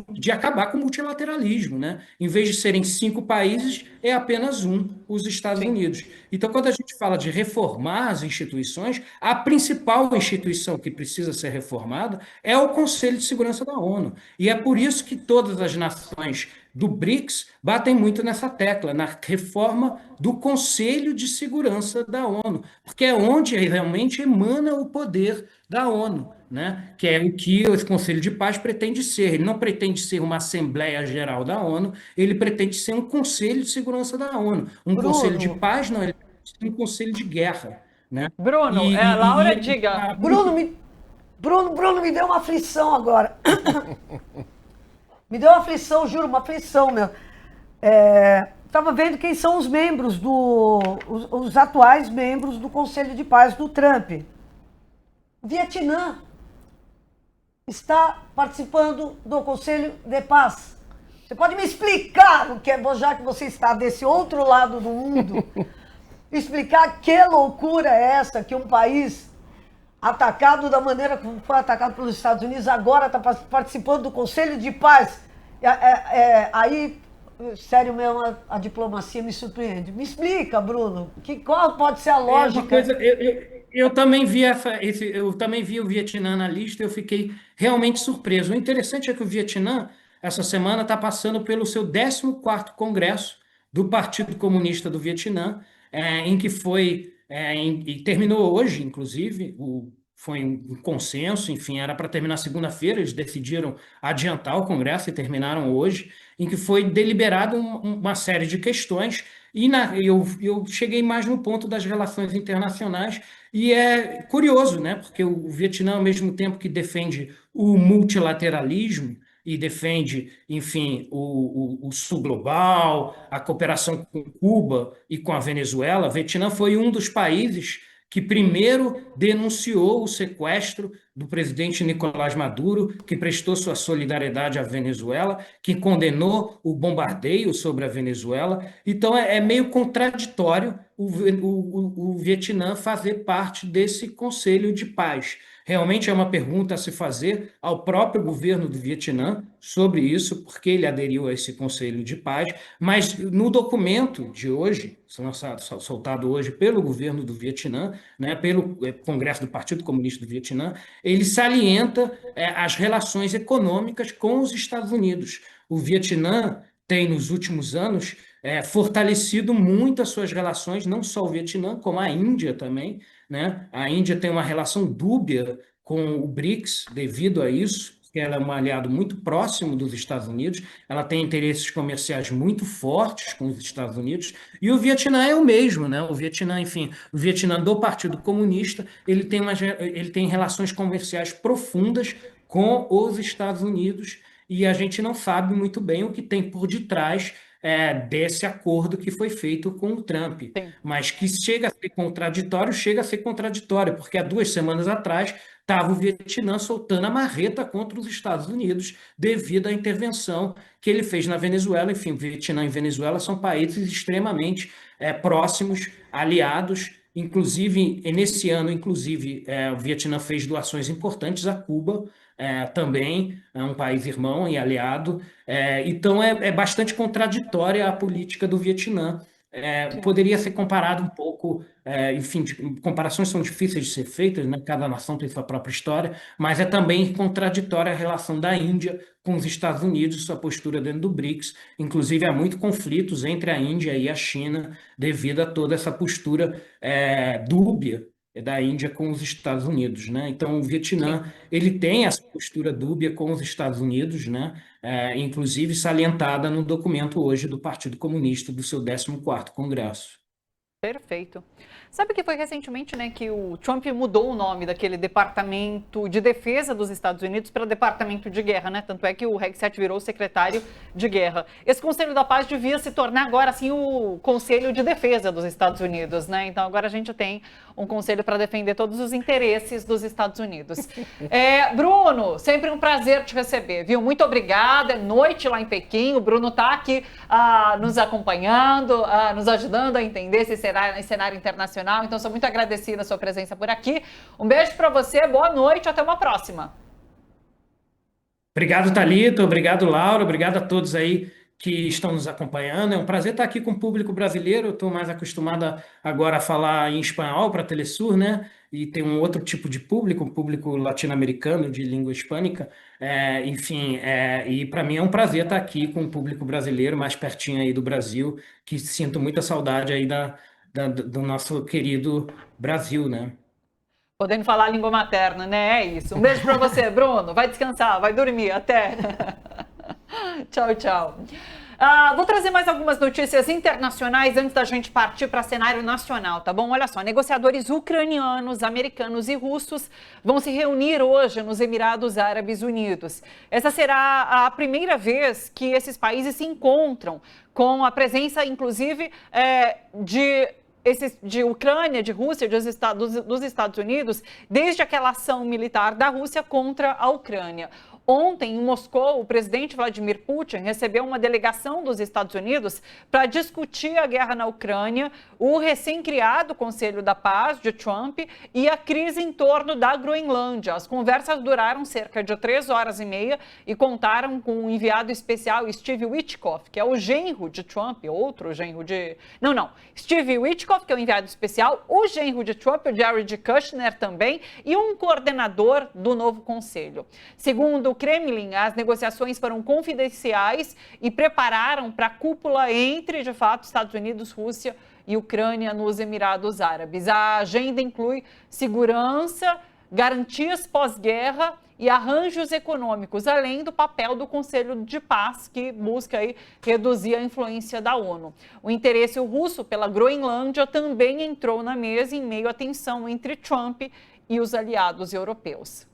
de acabar com o multilateralismo, né? Em vez de serem 5 países, é apenas um, os Estados Unidos. Então, quando a gente fala de reformar as instituições, a principal instituição que precisa ser reformada é o Conselho de Segurança da ONU. E é por isso que todas as nações do BRICS batem muito nessa tecla, na reforma do Conselho de Segurança da ONU, porque é onde realmente emana o poder da ONU, né? Que é o que o Conselho de Paz pretende ser. Ele não pretende ser uma Assembleia Geral da ONU, ele pretende ser um Conselho de Segurança da ONU. Um Bruno. Conselho de Paz, não, ele pretende ser um Conselho de Guerra. Né? Bruno, Laura, diga. Bruno, me deu uma aflição agora. Me deu uma aflição, juro, uma aflição, meu. Estava vendo quem são os membros os atuais membros do Conselho de Paz do Trump. O Vietnã está participando do Conselho de Paz. Você pode me explicar o que é, já que você está desse outro lado do mundo, explicar que loucura é essa que um país atacado da maneira como foi atacado pelos Estados Unidos, agora está participando do Conselho de Paz. Aí, sério mesmo, a diplomacia me surpreende. Me explica, Bruno, qual pode ser a lógica? Eu também vi eu também vi o Vietnã na lista e eu fiquei realmente surpreso. O interessante é que o Vietnã, essa semana, está passando pelo seu 14º Congresso do Partido Comunista do Vietnã, em que foi, e terminou hoje, inclusive, foi um consenso, enfim, era para terminar segunda-feira, eles decidiram adiantar o Congresso e terminaram hoje, em que foi deliberado uma série de questões, e eu cheguei mais no ponto das relações internacionais, e é curioso, né? Porque o Vietnã, ao mesmo tempo que defende o multilateralismo, e defende, enfim, o Sul Global, a cooperação com Cuba e com a Venezuela, o Vietnã foi um dos países que primeiro denunciou o sequestro do presidente Nicolás Maduro, que prestou sua solidariedade à Venezuela, que condenou o bombardeio sobre a Venezuela. Então, é meio contraditório o Vietnã fazer parte desse Conselho de Paz. Realmente é uma pergunta a se fazer ao próprio governo do Vietnã sobre isso, porque ele aderiu a esse Conselho de Paz, mas no documento de hoje, soltado hoje pelo governo do Vietnã, né, pelo Congresso do Partido Comunista do Vietnã, ele salienta as relações econômicas com os Estados Unidos. O Vietnã tem, nos últimos anos, fortalecido muito as suas relações, não só o Vietnã, como a Índia também, né? A Índia tem uma relação dúbia com o BRICS devido a isso, que ela é um aliado muito próximo dos Estados Unidos, ela tem interesses comerciais muito fortes com os Estados Unidos, e o Vietnã é o mesmo, né? O Vietnã, enfim, o Vietnã do Partido Comunista, ele tem relações comerciais profundas com os Estados Unidos, e a gente não sabe muito bem o que tem por detrás desse acordo que foi feito com o Trump. Sim. Mas que chega a ser contraditório, porque há 2 semanas atrás estava o Vietnã soltando a marreta contra os Estados Unidos devido à intervenção que ele fez na Venezuela. Enfim, o Vietnã e Venezuela são países extremamente próximos, aliados. Inclusive, nesse ano, o Vietnã fez doações importantes a Cuba, também é um país irmão e aliado. Então, é bastante contraditória a política do Vietnã. Poderia ser comparado um pouco, enfim, comparações são difíceis de ser feitas, né? Cada nação tem sua própria história, mas é também contraditória a relação da Índia com os Estados Unidos, sua postura dentro do BRICS. Inclusive, há muitos conflitos entre a Índia e a China devido a toda essa postura dúbia da Índia com os Estados Unidos, né? Então, o Vietnã, ele tem essa postura dúbia com os Estados Unidos, né? Inclusive salientada no documento hoje do Partido Comunista do seu 14º Congresso. Perfeito. Sabe que foi recentemente, né, que o Trump mudou o nome daquele Departamento de Defesa dos Estados Unidos para Departamento de Guerra, né? Tanto é que o Hegseth virou secretário de Guerra. Esse Conselho da Paz devia se tornar agora, assim, o Conselho de Defesa dos Estados Unidos, né? Então agora a gente tem um conselho para defender todos os interesses dos Estados Unidos. Bruno, sempre um prazer te receber, viu? Muito obrigada. É noite lá em Pequim. O Bruno está aqui nos acompanhando, nos ajudando a entender esse cenário internacional. Então, sou muito agradecida a sua presença por aqui. Um beijo para você, boa noite, até uma próxima. Obrigado, Thalita, obrigado, Laura, obrigado a todos aí que estão nos acompanhando. É um prazer estar aqui com o público brasileiro. Eu estou mais acostumada agora a falar em espanhol para a Telesur, né? E tem um outro tipo de público, um público latino-americano de língua hispânica. E para mim é um prazer estar aqui com o público brasileiro, mais pertinho aí do Brasil, que sinto muita saudade aí do nosso querido Brasil, né? Podendo falar a língua materna, né? É isso. Um beijo para você, Bruno. Vai descansar, vai dormir. Até. Tchau, tchau. Vou trazer mais algumas notícias internacionais antes da gente partir para cenário nacional, tá bom? Olha só, negociadores ucranianos, americanos e russos vão se reunir hoje nos Emirados Árabes Unidos. Essa será a primeira vez que esses países se encontram, com a presença, inclusive, de Ucrânia, de Rússia, dos Estados Unidos, desde aquela ação militar da Rússia contra a Ucrânia. Ontem, em Moscou, o presidente Vladimir Putin recebeu uma delegação dos Estados Unidos para discutir a guerra na Ucrânia, o recém-criado Conselho da Paz de Trump e a crise em torno da Groenlândia. As conversas duraram cerca de 3 horas e meia e contaram com o enviado especial Steve Witkoff, que é o genro de Trump, outro genro de... Não. Steve Witkoff, que é o enviado especial, o genro de Trump, o Jared Kushner também, e um coordenador do novo conselho. Segundo o Kremlin, as negociações foram confidenciais e prepararam para a cúpula entre, de fato, Estados Unidos, Rússia e Ucrânia nos Emirados Árabes. A agenda inclui segurança, garantias pós-guerra e arranjos econômicos, além do papel do Conselho de Paz, que busca aí reduzir a influência da ONU. O interesse russo pela Groenlândia também entrou na mesa em meio à tensão entre Trump e os aliados europeus.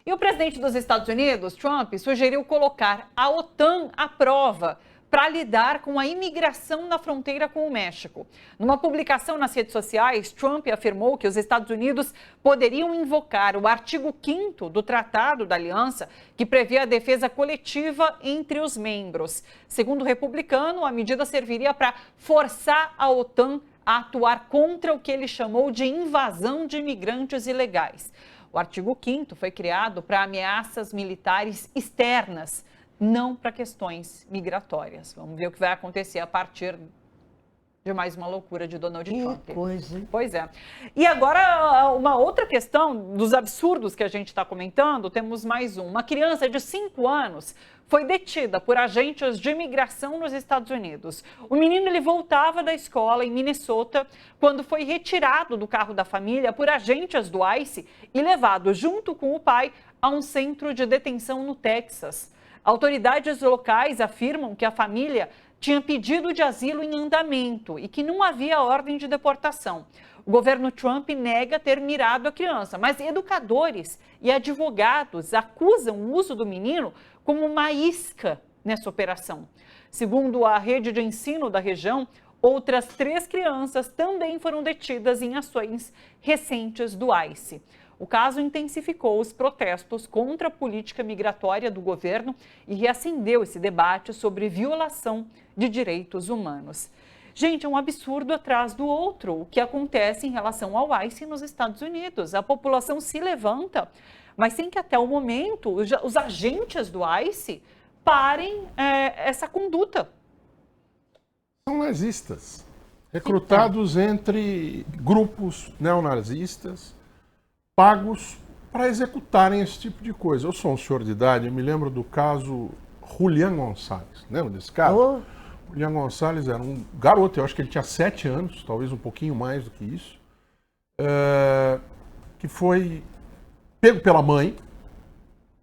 E o presidente dos Estados Unidos, Trump, sugeriu colocar a OTAN à prova para lidar com a imigração na fronteira com o México. Numa publicação nas redes sociais, Trump afirmou que os Estados Unidos poderiam invocar o artigo 5º do Tratado da Aliança, que prevê a defesa coletiva entre os membros. Segundo o republicano, a medida serviria para forçar a OTAN a atuar contra o que ele chamou de invasão de imigrantes ilegais. O artigo 5º foi criado para ameaças militares externas, não para questões migratórias. Vamos ver o que vai acontecer a partir de mais uma loucura de Donald Trump. Que coisa, hein? Pois é. E agora, uma outra questão dos absurdos que a gente está comentando, temos mais um. Uma criança de 5 anos foi detida por agentes de imigração nos Estados Unidos. O menino ele voltava da escola em Minnesota quando foi retirado do carro da família por agentes do ICE e levado junto com o pai a um centro de detenção no Texas. Autoridades locais afirmam que a família tinha pedido de asilo em andamento e que não havia ordem de deportação. O governo Trump nega ter mirado a criança, mas educadores e advogados acusam o uso do menino como uma isca nessa operação. Segundo a rede de ensino da região, outras 3 crianças também foram detidas em ações recentes do ICE. O caso intensificou os protestos contra a política migratória do governo e reacendeu esse debate sobre violação de direitos humanos. Gente, é um absurdo atrás do outro o que acontece em relação ao ICE nos Estados Unidos. A população se levanta, mas sem que até o momento os agentes do ICE parem essa conduta. São nazistas, recrutados entre grupos neonazistas, pagos para executarem esse tipo de coisa. Eu sou um senhor de idade, eu me lembro do caso Julián González. Lembra desse caso? Julián González era um garoto, eu acho que ele tinha 7 anos, talvez um pouquinho mais do que isso, que foi pego pela mãe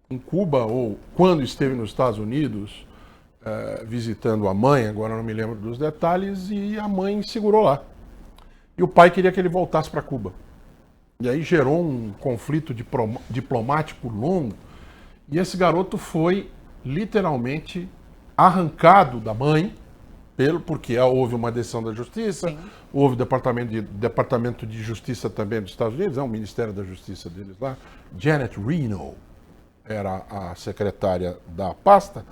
em Cuba, ou quando esteve nos Estados Unidos, visitando a mãe, agora não me lembro dos detalhes, e a mãe segurou lá. E o pai queria que ele voltasse para Cuba. E aí gerou um conflito diplomático longo, e esse garoto foi literalmente arrancado da mãe, porque houve uma decisão da Justiça, sim, houve o Departamento de Justiça também dos Estados Unidos, o Ministério da Justiça deles lá, Janet Reno era a secretária da pasta,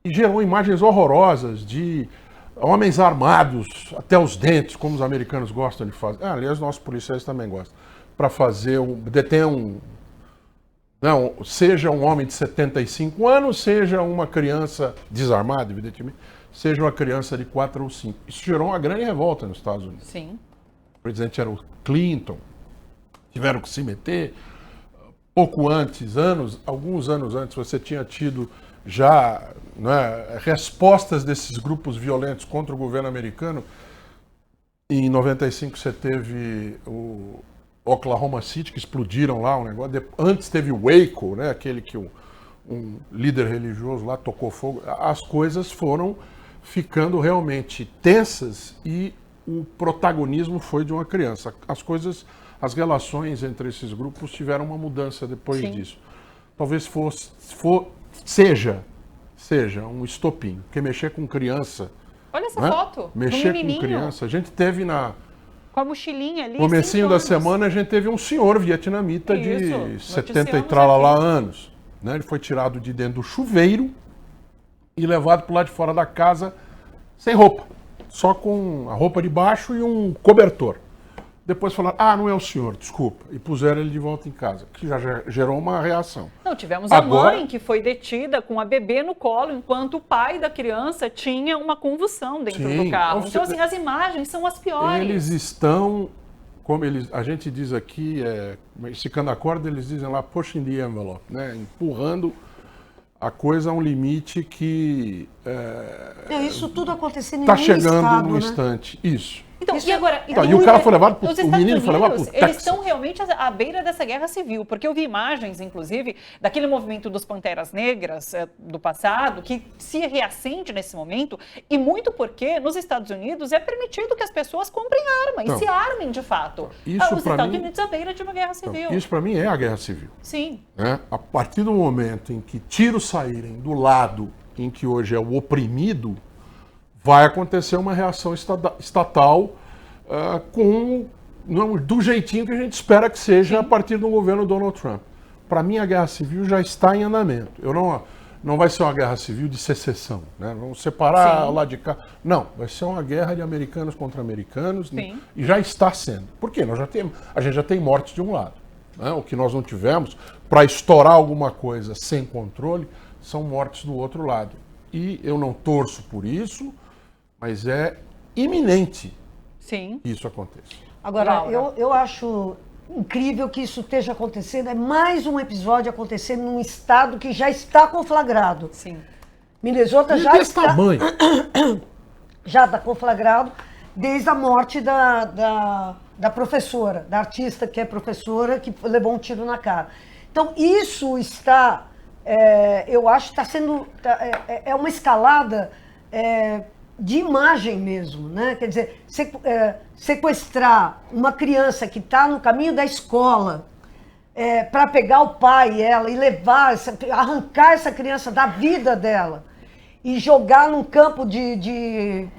e gerou imagens horrorosas de homens armados até os dentes, como os americanos gostam de fazer. Aliás, nossos policiais também gostam. Para fazer seja um homem de 75 anos, seja uma criança desarmada, evidentemente, seja uma criança de 4 ou 5. Isso gerou uma grande revolta nos Estados Unidos. Sim. O presidente era o Clinton, tiveram que se meter. Pouco antes, alguns anos antes, você tinha tido já respostas desses grupos violentos contra o governo americano. Em 95 você teve o Oklahoma City, que explodiram lá um negócio. Antes teve o Waco, aquele que um líder religioso lá tocou fogo. As coisas foram ficando realmente tensas e o protagonismo foi de uma criança. As relações entre esses grupos tiveram uma mudança depois sim, disso. Talvez seja um estopim, porque mexer com criança... Olha essa foto, mexer com criança. A gente teve com a mochilinha ali, comecinho da semana, a gente teve um senhor vietnamita de 70 e tralalá anos. Ele foi tirado de dentro do chuveiro e levado para o lado de fora da casa sem roupa, só com a roupa de baixo e um cobertor. Depois falaram, não é o senhor, desculpa. E puseram ele de volta em casa, que já gerou uma reação. Não, tivemos a mãe que foi detida com a bebê no colo, enquanto o pai da criança tinha uma convulsão dentro do carro. Então, assim, as imagens são as piores. Eles estão, como a gente diz aqui, esticando a corda, eles dizem lá, pushing the envelope, empurrando a coisa a um limite que... isso tudo acontecendo em está um chegando estado, no instante. Isso. Então, e agora? E o cara foi levado para o menino foi levado para o Texas. Eles estão realmente à beira dessa guerra civil, porque eu vi imagens, inclusive, daquele movimento dos Panteras Negras do passado, que se reacende nesse momento, e muito porque nos Estados Unidos é permitido que as pessoas comprem arma e se armem de fato. Os Estados Unidos à beira de uma guerra civil. Isso para mim é a guerra civil. Sim. A partir do momento em que tiros saírem do lado em que hoje é o oprimido, vai acontecer uma reação estatal do jeitinho que a gente espera que seja a partir do governo Donald Trump. Para mim, a guerra civil já está em andamento. Não vai ser uma guerra civil de secessão, né? Vamos separar lá de cá. Não, vai ser uma guerra de americanos contra americanos. E já está sendo. Por quê? A gente já tem mortes de um lado. Né? O que nós não tivemos para estourar alguma coisa sem controle são mortes do outro lado. E eu não torço por isso, mas é iminente que isso aconteça. Agora, eu acho incrível que isso esteja acontecendo. É mais um episódio acontecendo num estado que já está conflagrado. Sim. Minnesota já desse está... tamanho. Já está conflagrado desde a morte da professora, da artista que é professora, que levou um tiro na cara. Então, isso está... eu acho que está sendo... É uma escalada... de imagem mesmo, né? Quer dizer, sequestrar uma criança que está no caminho da escola para pegar o pai e ela e arrancar essa criança da vida dela e jogar num campo de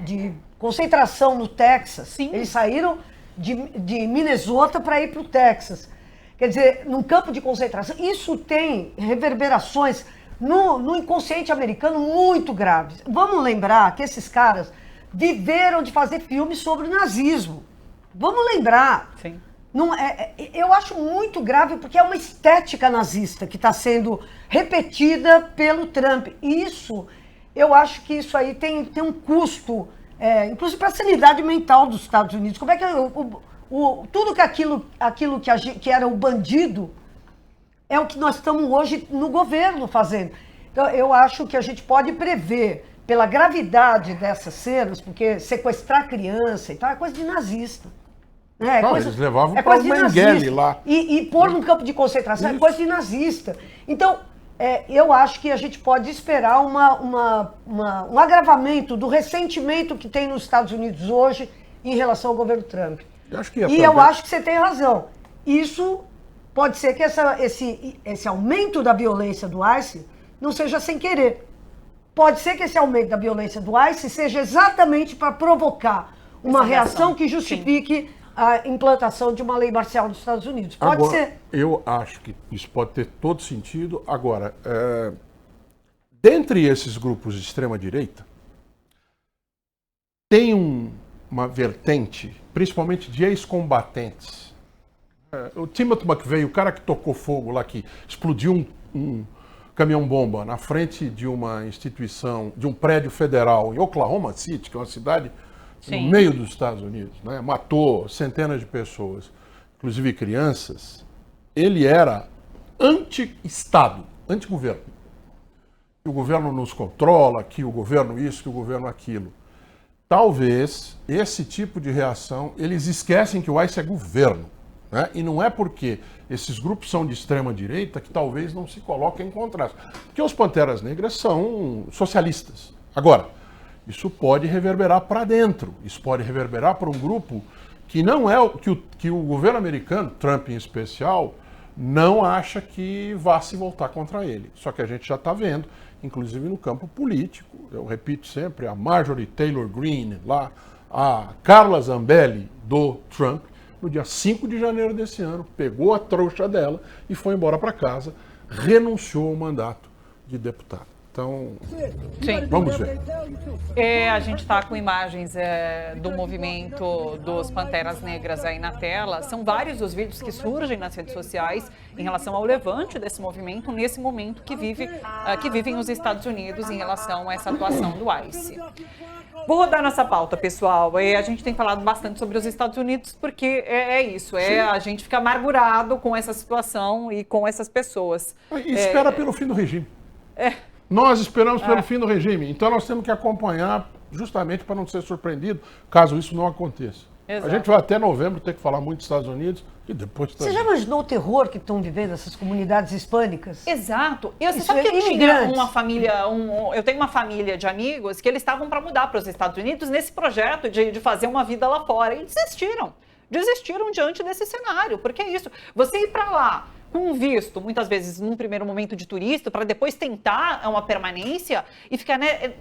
concentração no Texas. Sim. Eles saíram de Minnesota para ir para o Texas. Quer dizer, num campo de concentração. Isso tem reverberações no inconsciente americano muito graves. Vamos lembrar que esses caras viveram de fazer filmes sobre o nazismo. Vamos lembrar. Sim. Eu acho muito grave porque é uma estética nazista que está sendo repetida pelo Trump. Isso, eu acho que isso aí tem um custo, inclusive para a sanidade mental dos Estados Unidos. Como é que tudo aquilo que era o bandido é o que nós estamos hoje no governo fazendo. Então, eu acho que a gente pode prever, pela gravidade dessas cenas, porque sequestrar criança e tal é coisa de nazista. Né? Eles levavam para o Mengele lá. E pôr num campo de concentração é coisa de nazista. Então, eu acho que a gente pode esperar um agravamento do ressentimento que tem nos Estados Unidos hoje em relação ao governo Trump. Eu acho que você tem razão. Isso... Pode ser que esse aumento da violência do ICE não seja sem querer. Pode ser que esse aumento da violência do ICE seja exatamente para provocar uma reação que justifique a implantação de uma lei marcial nos Estados Unidos. Pode ser. Eu acho que isso pode ter todo sentido. Agora, dentre esses grupos de extrema-direita, tem uma vertente, principalmente de ex-combatentes. O Timothy McVeigh, o cara que tocou fogo lá, que explodiu um caminhão-bomba na frente de uma instituição, de um prédio federal em Oklahoma City, que é uma cidade no meio dos Estados Unidos, né? Matou centenas de pessoas, inclusive crianças. Ele era anti-Estado, anti-governo. Que o governo nos controla, que o governo isso, que o governo aquilo. Talvez esse tipo de reação, eles esquecem que o ICE é governo. Né? E não é porque esses grupos são de extrema-direita que talvez não se coloquem em contraste. Porque os Panteras Negras são socialistas. Agora, isso pode reverberar para dentro. Isso pode reverberar para um grupo que não é que o governo americano, Trump em especial, não acha que vá se voltar contra ele. Só que a gente já está vendo, inclusive no campo político, eu repito sempre, a Marjorie Taylor Greene, lá, a Carla Zambelli do Trump, no dia 5 de janeiro desse ano, pegou a trouxa dela e foi embora para casa, renunciou ao mandato de deputado. Então, vamos ver. A gente está com imagens do movimento dos Panteras Negras aí na tela. São vários os vídeos que surgem nas redes sociais em relação ao levante desse movimento, nesse momento que vivem os Estados Unidos em relação a essa atuação do ICE. Vou rodar nossa pauta, pessoal. A gente tem falado bastante sobre os Estados Unidos porque isso, a gente fica amargurado com essa situação e com essas pessoas. E espera pelo fim do regime. Nós esperamos pelo fim do regime, então nós temos que acompanhar justamente para não ser surpreendido caso isso não aconteça. Exato. A gente vai até novembro ter que falar muito dos Estados Unidos e depois... Você já imaginou o terror que estão vivendo essas comunidades hispânicas? Exato. Você sabe que eu tinha uma família, eu tenho uma família de amigos que eles estavam para mudar para os Estados Unidos nesse projeto de fazer uma vida lá fora e desistiram diante desse cenário, porque é isso. Você ir para lá com visto, muitas vezes num primeiro momento de turista, para depois tentar uma permanência e ficar, né,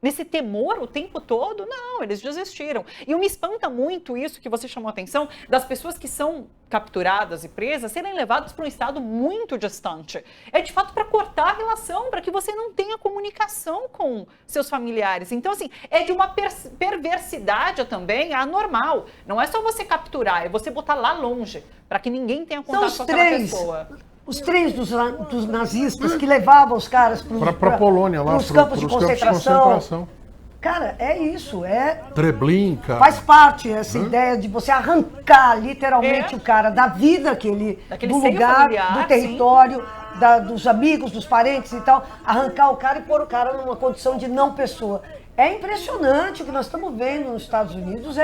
nesse temor o tempo todo? Não, eles desistiram. E me espanta muito isso que você chamou a atenção, das pessoas que são capturadas e presas serem levadas para um estado muito distante. É de fato para cortar a relação, para que você não tenha comunicação com seus familiares. Então, assim, é de uma perversidade também anormal. Não é só você capturar, é você botar lá longe, para que ninguém tenha contato com aquela pessoa. Os trens dos nazistas que levavam os caras para a Polônia, lá para os campos de concentração. Cara, é isso, Treblinka. Faz parte essa ideia de você arrancar literalmente o cara da vida do lugar, familiar, do território, dos amigos, dos parentes e tal, arrancar o cara e pôr o cara numa condição de não pessoa. É impressionante o que nós estamos vendo nos Estados Unidos,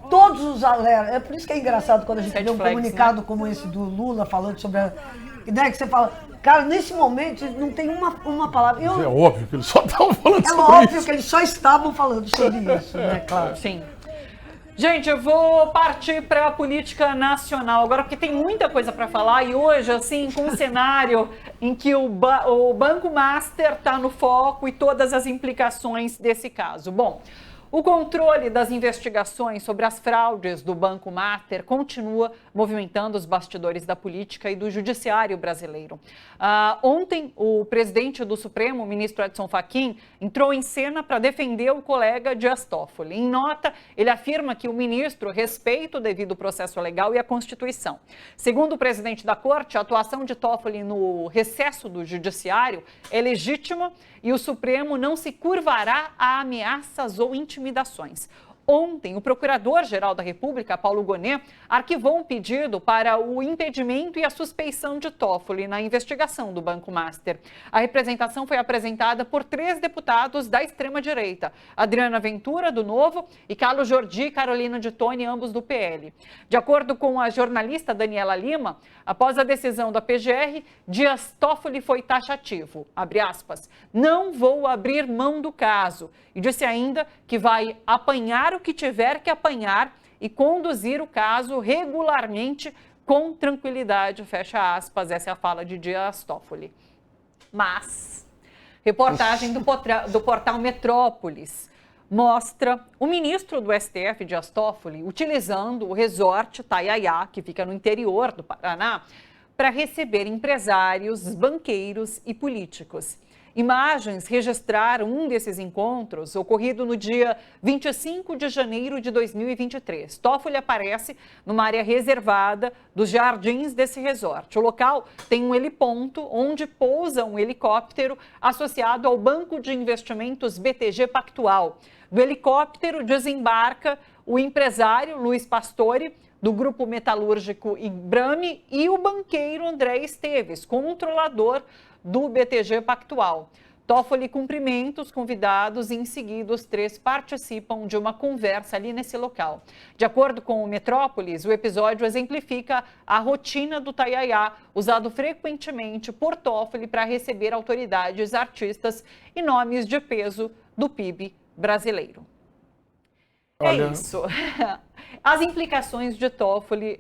todos os alertas. É por isso que é engraçado quando a gente vê um comunicado, né, como esse do Lula falando sobre a ideia que você fala, cara, nesse momento não tem uma palavra. É óbvio que eles só estavam falando sobre isso. É óbvio que eles só estavam falando sobre isso, né, claro. Sim. Gente, eu vou partir para a política nacional agora, porque tem muita coisa para falar e hoje, assim, com um cenário em que o Banco Master está no foco e todas as implicações desse caso. Bom, o controle das investigações sobre as fraudes do Banco Master continua movimentando os bastidores da política e do judiciário brasileiro. Ontem, o presidente do Supremo, o ministro Edson Fachin, entrou em cena para defender o colega Dias Toffoli. Em nota, ele afirma que o ministro respeita o devido processo legal e a Constituição. Segundo o presidente da Corte, a atuação de Toffoli no recesso do judiciário é legítima e o Supremo não se curvará a ameaças ou intimidações. Ontem, o Procurador-Geral da República, Paulo Gonet, arquivou um pedido para o impedimento e a suspeição de Toffoli na investigação do Banco Master. A representação foi apresentada por 3 deputados da extrema-direita, Adriana Ventura, do Novo, e Carlos Jordi e Carolina de Toni, ambos do PL. De acordo com a jornalista Daniela Lima, após a decisão da PGR, Dias Toffoli foi taxativo, abre aspas, não vou abrir mão do caso, e disse ainda que vai apanhar o que tiver que apanhar e conduzir o caso regularmente com tranquilidade, fecha aspas, essa é a fala de Dias Toffoli. Mas, reportagem do portal Metrópolis mostra o ministro do STF, Dias Toffoli, utilizando o resort Taiaiá, que fica no interior do Paraná, para receber empresários, banqueiros e políticos. Imagens registraram um desses encontros, ocorrido no dia 25 de janeiro de 2023. Toffoli aparece numa área reservada dos jardins desse resort. O local tem um heliponto onde pousa um helicóptero associado ao Banco de Investimentos BTG Pactual. Do helicóptero desembarca o empresário Luiz Pastore, do Grupo Metalúrgico Ibrame, e o banqueiro André Esteves, controlador do BTG Pactual. Toffoli cumprimenta os convidados e, em seguida, os 3 participam de uma conversa ali nesse local. De acordo com o Metrópolis, o episódio exemplifica a rotina do Taiaiá, usado frequentemente por Toffoli para receber autoridades, artistas e nomes de peso do PIB brasileiro. Olha... É isso. As implicações de Toffoli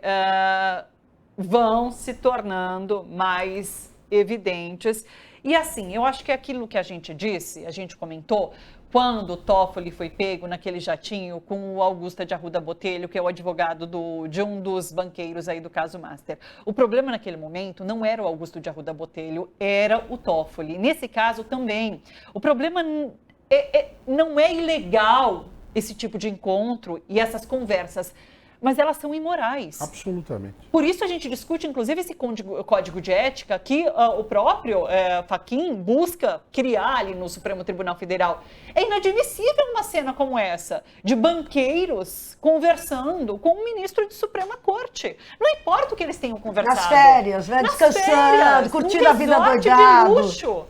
vão se tornando mais evidentes. E assim, eu acho que aquilo que a gente disse, a gente comentou, quando o Toffoli foi pego naquele jatinho com o Augusto de Arruda Botelho, que é o advogado de um dos banqueiros aí do caso Master. O problema naquele momento não era o Augusto de Arruda Botelho, era o Toffoli. Nesse caso também. O problema não é ilegal esse tipo de encontro e essas conversas, mas elas são imorais. Absolutamente. Por isso a gente discute, inclusive, esse código de ética que o próprio Fachin busca criar ali no Supremo Tribunal Federal. É inadmissível uma cena como essa, de banqueiros conversando com um ministro de Suprema Corte. Não importa o que eles tenham conversado. Nas férias, né? Descansando, curtindo a vida doidado. De luxo.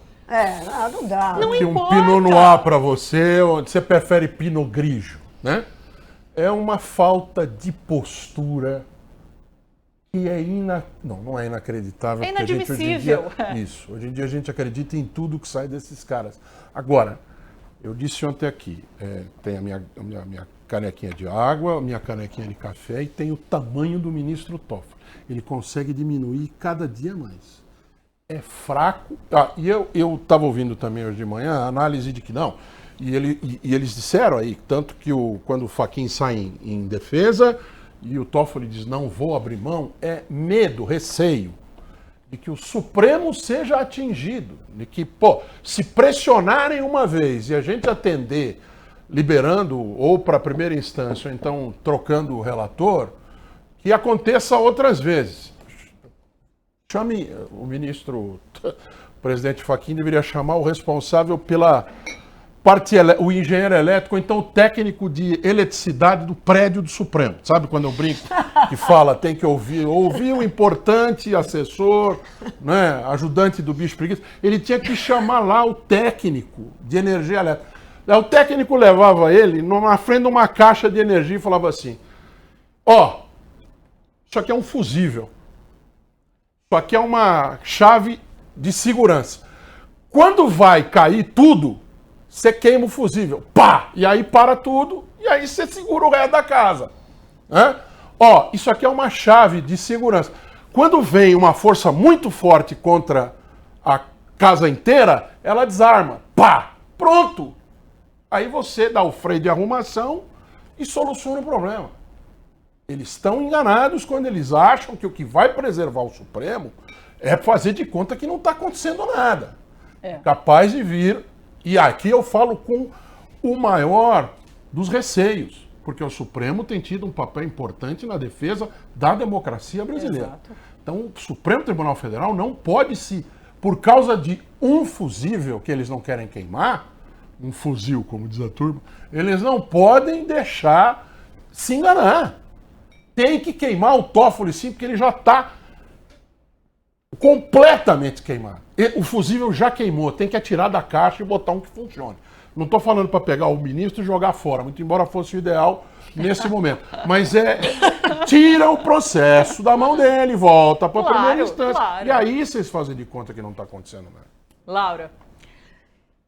Não dá. Não que importa. Um Pinot Noir para você, onde você prefere Pinot Grigio, né? É uma falta de postura que é não é inacreditável. É inadmissível. Hoje em dia a gente acredita em tudo que sai desses caras. Agora, eu disse ontem aqui, tem a minha canequinha de água, minha canequinha de café e tenho o tamanho do ministro Toffoli. Ele consegue diminuir cada dia mais. É fraco. E eu estava ouvindo também hoje de manhã a análise de que não. E eles disseram aí, tanto que quando o Fachin sai em defesa e o Toffoli diz não vou abrir mão, é medo, receio de que o Supremo seja atingido, de que, se pressionarem uma vez e a gente atender liberando ou para a primeira instância ou então trocando o relator, que aconteça outras vezes. Chame o ministro, o presidente Fachin deveria chamar o responsável pela o engenheiro elétrico, ou então o técnico de eletricidade do prédio do Supremo. Sabe quando eu brinco que fala, tem que ouvir o importante assessor, né, ajudante do bicho preguiça. Ele tinha que chamar lá o técnico de energia elétrica. O técnico levava ele na frente de uma caixa de energia e falava assim, isso aqui é um fusível. Isso aqui é uma chave de segurança. Quando vai cair tudo, você queima o fusível. Pá! E aí para tudo, e aí você segura o resto da casa. Isso aqui é uma chave de segurança. Quando vem uma força muito forte contra a casa inteira, ela desarma. Pá! Pronto! Aí você dá o freio de arrumação e soluciona o problema. Eles estão enganados quando eles acham que o que vai preservar o Supremo é fazer de conta que não está acontecendo nada. Capaz de vir, e aqui eu falo com o maior dos receios, porque o Supremo tem tido um papel importante na defesa da democracia brasileira. Exato. Então o Supremo Tribunal Federal não pode por causa de um fusível que eles não querem queimar, um fuzil, como diz a turma, eles não podem deixar se enganar. Tem que queimar o Toffoli sim, porque ele já está completamente queimado. O fusível já queimou, tem que atirar da caixa e botar um que funcione. Não estou falando para pegar o ministro e jogar fora, muito embora fosse o ideal nesse momento. Mas tira o processo da mão dele, volta para a primeira instância. Claro. E aí vocês fazem de conta que não está acontecendo nada. Laura.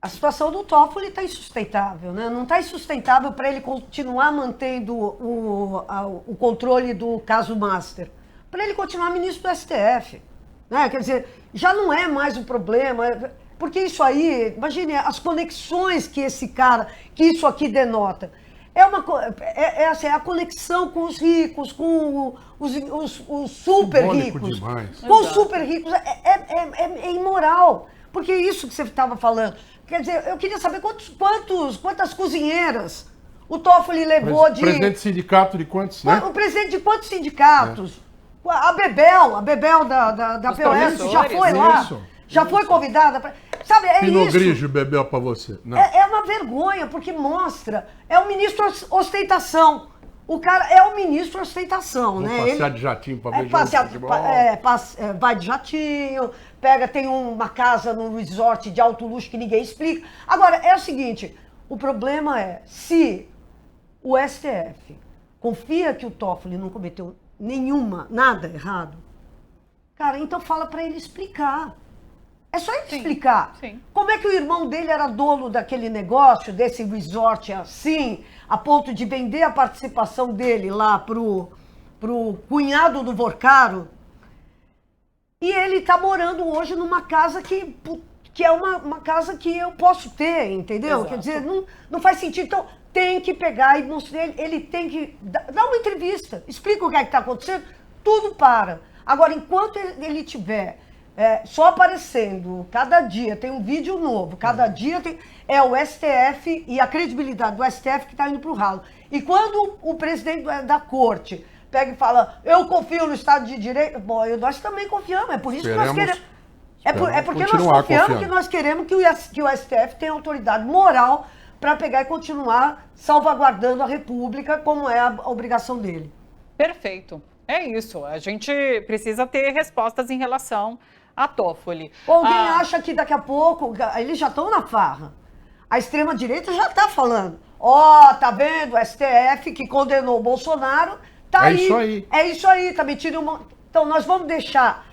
A situação do Toffoli está insustentável, né? Não está insustentável para ele continuar mantendo o controle do caso Master. Para ele continuar ministro do STF. Né? Quer dizer, já não é mais um problema. Porque isso aí, imagine as conexões que isso aqui denota. É a conexão com os ricos, com os super ricos. Demais. Com os super ricos. É imoral. Porque é isso que você estava falando. Quer dizer, eu queria saber quantas cozinheiras o Toffoli levou de... Presidente de sindicato de quantos, né? O presidente de quantos sindicatos? A Bebel da POS já foi lá? Isso. Já foi convidada? Sabe, é Pinot isso. Grigio Bebel para você. Não. É uma vergonha, porque mostra. É o ministro ostentação. O cara é o ministro ostentação, Vou né? passear de jatinho para ver passear, jogo de futebol. vai de jatinho, tem uma casa num resort de alto luxo que ninguém explica. Agora, é o seguinte, o problema é, se o STF confia que o Toffoli não cometeu nada errado, cara, então fala para ele explicar. É só ele explicar. Sim. Como é que o irmão dele era dono daquele negócio, desse resort assim, a ponto de vender a participação dele lá pro cunhado do Vorcaro. E ele está morando hoje numa casa que é uma casa que eu posso ter, entendeu? Exato. Quer dizer, não faz sentido. Então, tem que pegar e mostrar, ele tem que dar uma entrevista, explica o que é que está acontecendo, tudo para. Agora, enquanto ele tiver só aparecendo, cada dia tem um vídeo novo, cada dia é o STF e a credibilidade do STF que está indo para o ralo. E quando o presidente da corte pega e fala, eu confio no Estado de Direito, bom, nós também confiamos, é por isso que nós queremos. É porque nós confiamos que nós queremos que o STF tenha autoridade moral para pegar e continuar salvaguardando a República, como é a obrigação dele. Perfeito. É isso. A gente precisa ter respostas em relação a Toffoli. Alguém acha que daqui a pouco, eles já estão na farra. A extrema-direita já está falando. Tá vendo? O STF que condenou o Bolsonaro, tá aí. Isso aí. É isso aí, tá metido uma... Então, nós vamos deixar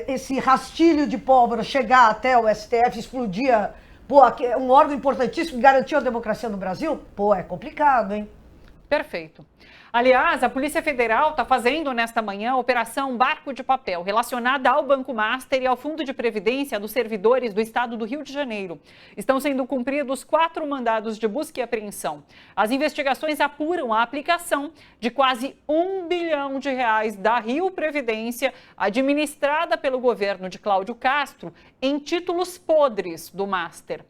esse rastilho de pólvora chegar até o STF, explodir Pô, aqui é um órgão importantíssimo que garantiu a democracia no Brasil? Pô, é complicado, hein? Perfeito. Aliás, a Polícia Federal está fazendo nesta manhã a Operação Barco de Papel, relacionada ao Banco Master e ao Fundo de Previdência dos servidores do estado do Rio de Janeiro. Estão sendo cumpridos 4 mandados de busca e apreensão. As investigações apuram a aplicação de quase R$ 1 bilhão da Rio Previdência, administrada pelo governo de Cláudio Castro, em títulos podres do Master.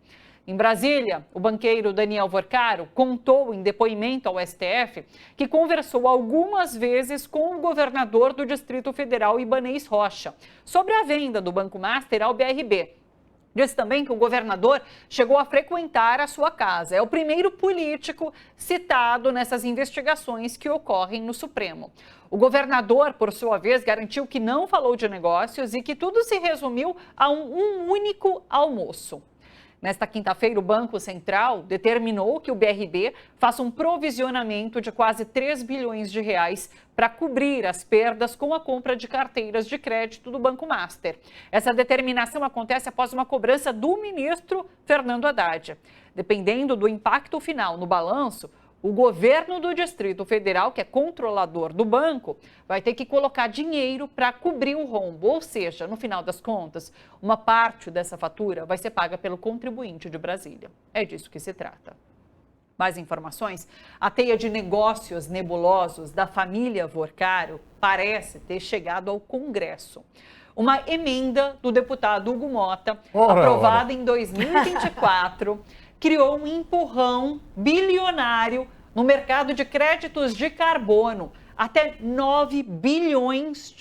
Em Brasília, o banqueiro Daniel Vorcaro contou em depoimento ao STF que conversou algumas vezes com o governador do Distrito Federal, Ibanez Rocha, sobre a venda do Banco Master ao BRB. Disse também que o governador chegou a frequentar a sua casa. É o primeiro político citado nessas investigações que ocorrem no Supremo. O governador, por sua vez, garantiu que não falou de negócios e que tudo se resumiu a um único almoço. Nesta quinta-feira, o Banco Central determinou que o BRB faça um provisionamento de quase 3 bilhões de reais para cobrir as perdas com a compra de carteiras de crédito do Banco Master. Essa determinação acontece após uma cobrança do ministro Fernando Haddad. Dependendo do impacto final no balanço, o governo do Distrito Federal, que é controlador do banco, vai ter que colocar dinheiro para cobrir o rombo. Ou seja, no final das contas, uma parte dessa fatura vai ser paga pelo contribuinte de Brasília. É disso que se trata. Mais informações? A teia de negócios nebulosos da família Vorcaro parece ter chegado ao Congresso. Uma emenda do deputado Hugo Mota, aprovada em 2024, criou um empurrão bilionário no mercado de créditos de carbono, até 9 bilhões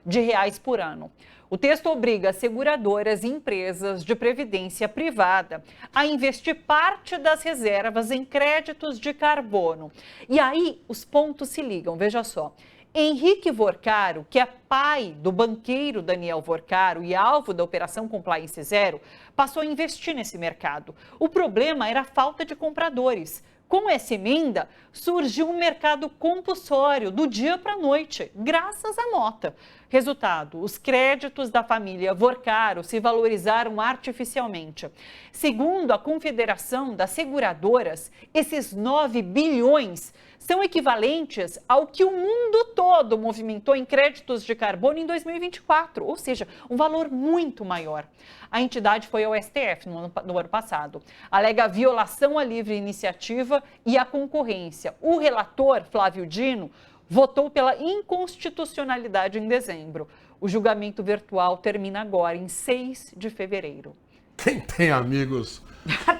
de reais por ano. O texto obriga seguradoras e empresas de previdência privada a investir parte das reservas em créditos de carbono. E aí os pontos se ligam, veja só. Henrique Vorcaro, que é pai do banqueiro Daniel Vorcaro e alvo da Operação Compliance Zero, passou a investir nesse mercado. O problema era a falta de compradores. Com essa emenda, surgiu um mercado compulsório do dia para a noite, graças à Mota. Resultado, os créditos da família Vorcaro se valorizaram artificialmente. Segundo a Confederação das Seguradoras, esses 9 bilhões são equivalentes ao que o mundo todo movimentou em créditos de carbono em 2024, ou seja, um valor muito maior. A entidade foi ao STF no ano passado. Alega violação à livre iniciativa e à concorrência. O relator, Flávio Dino, votou pela inconstitucionalidade em dezembro. O julgamento virtual termina agora, em 6 de fevereiro. Quem tem amigos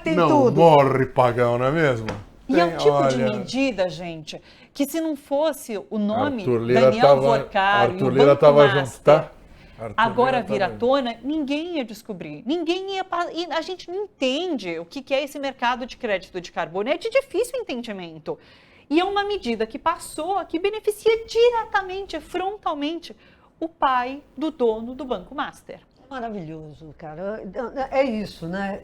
Tem não tudo. morre pagão, não é mesmo? E é um tipo de olha, medida, gente, que se não fosse o nome Arthur Lira Daniel Vorcaro e Arthur o Lira Banco tava Master, junto, tá? Arthur agora Lira vir à tava tona, ninguém ia descobrir. Ninguém ia... E a gente não entende o que é esse mercado de crédito de carbono. É de difícil entendimento. E é uma medida que passou, que beneficia diretamente, frontalmente, o pai do dono do Banco Master. Maravilhoso, cara. É isso, né?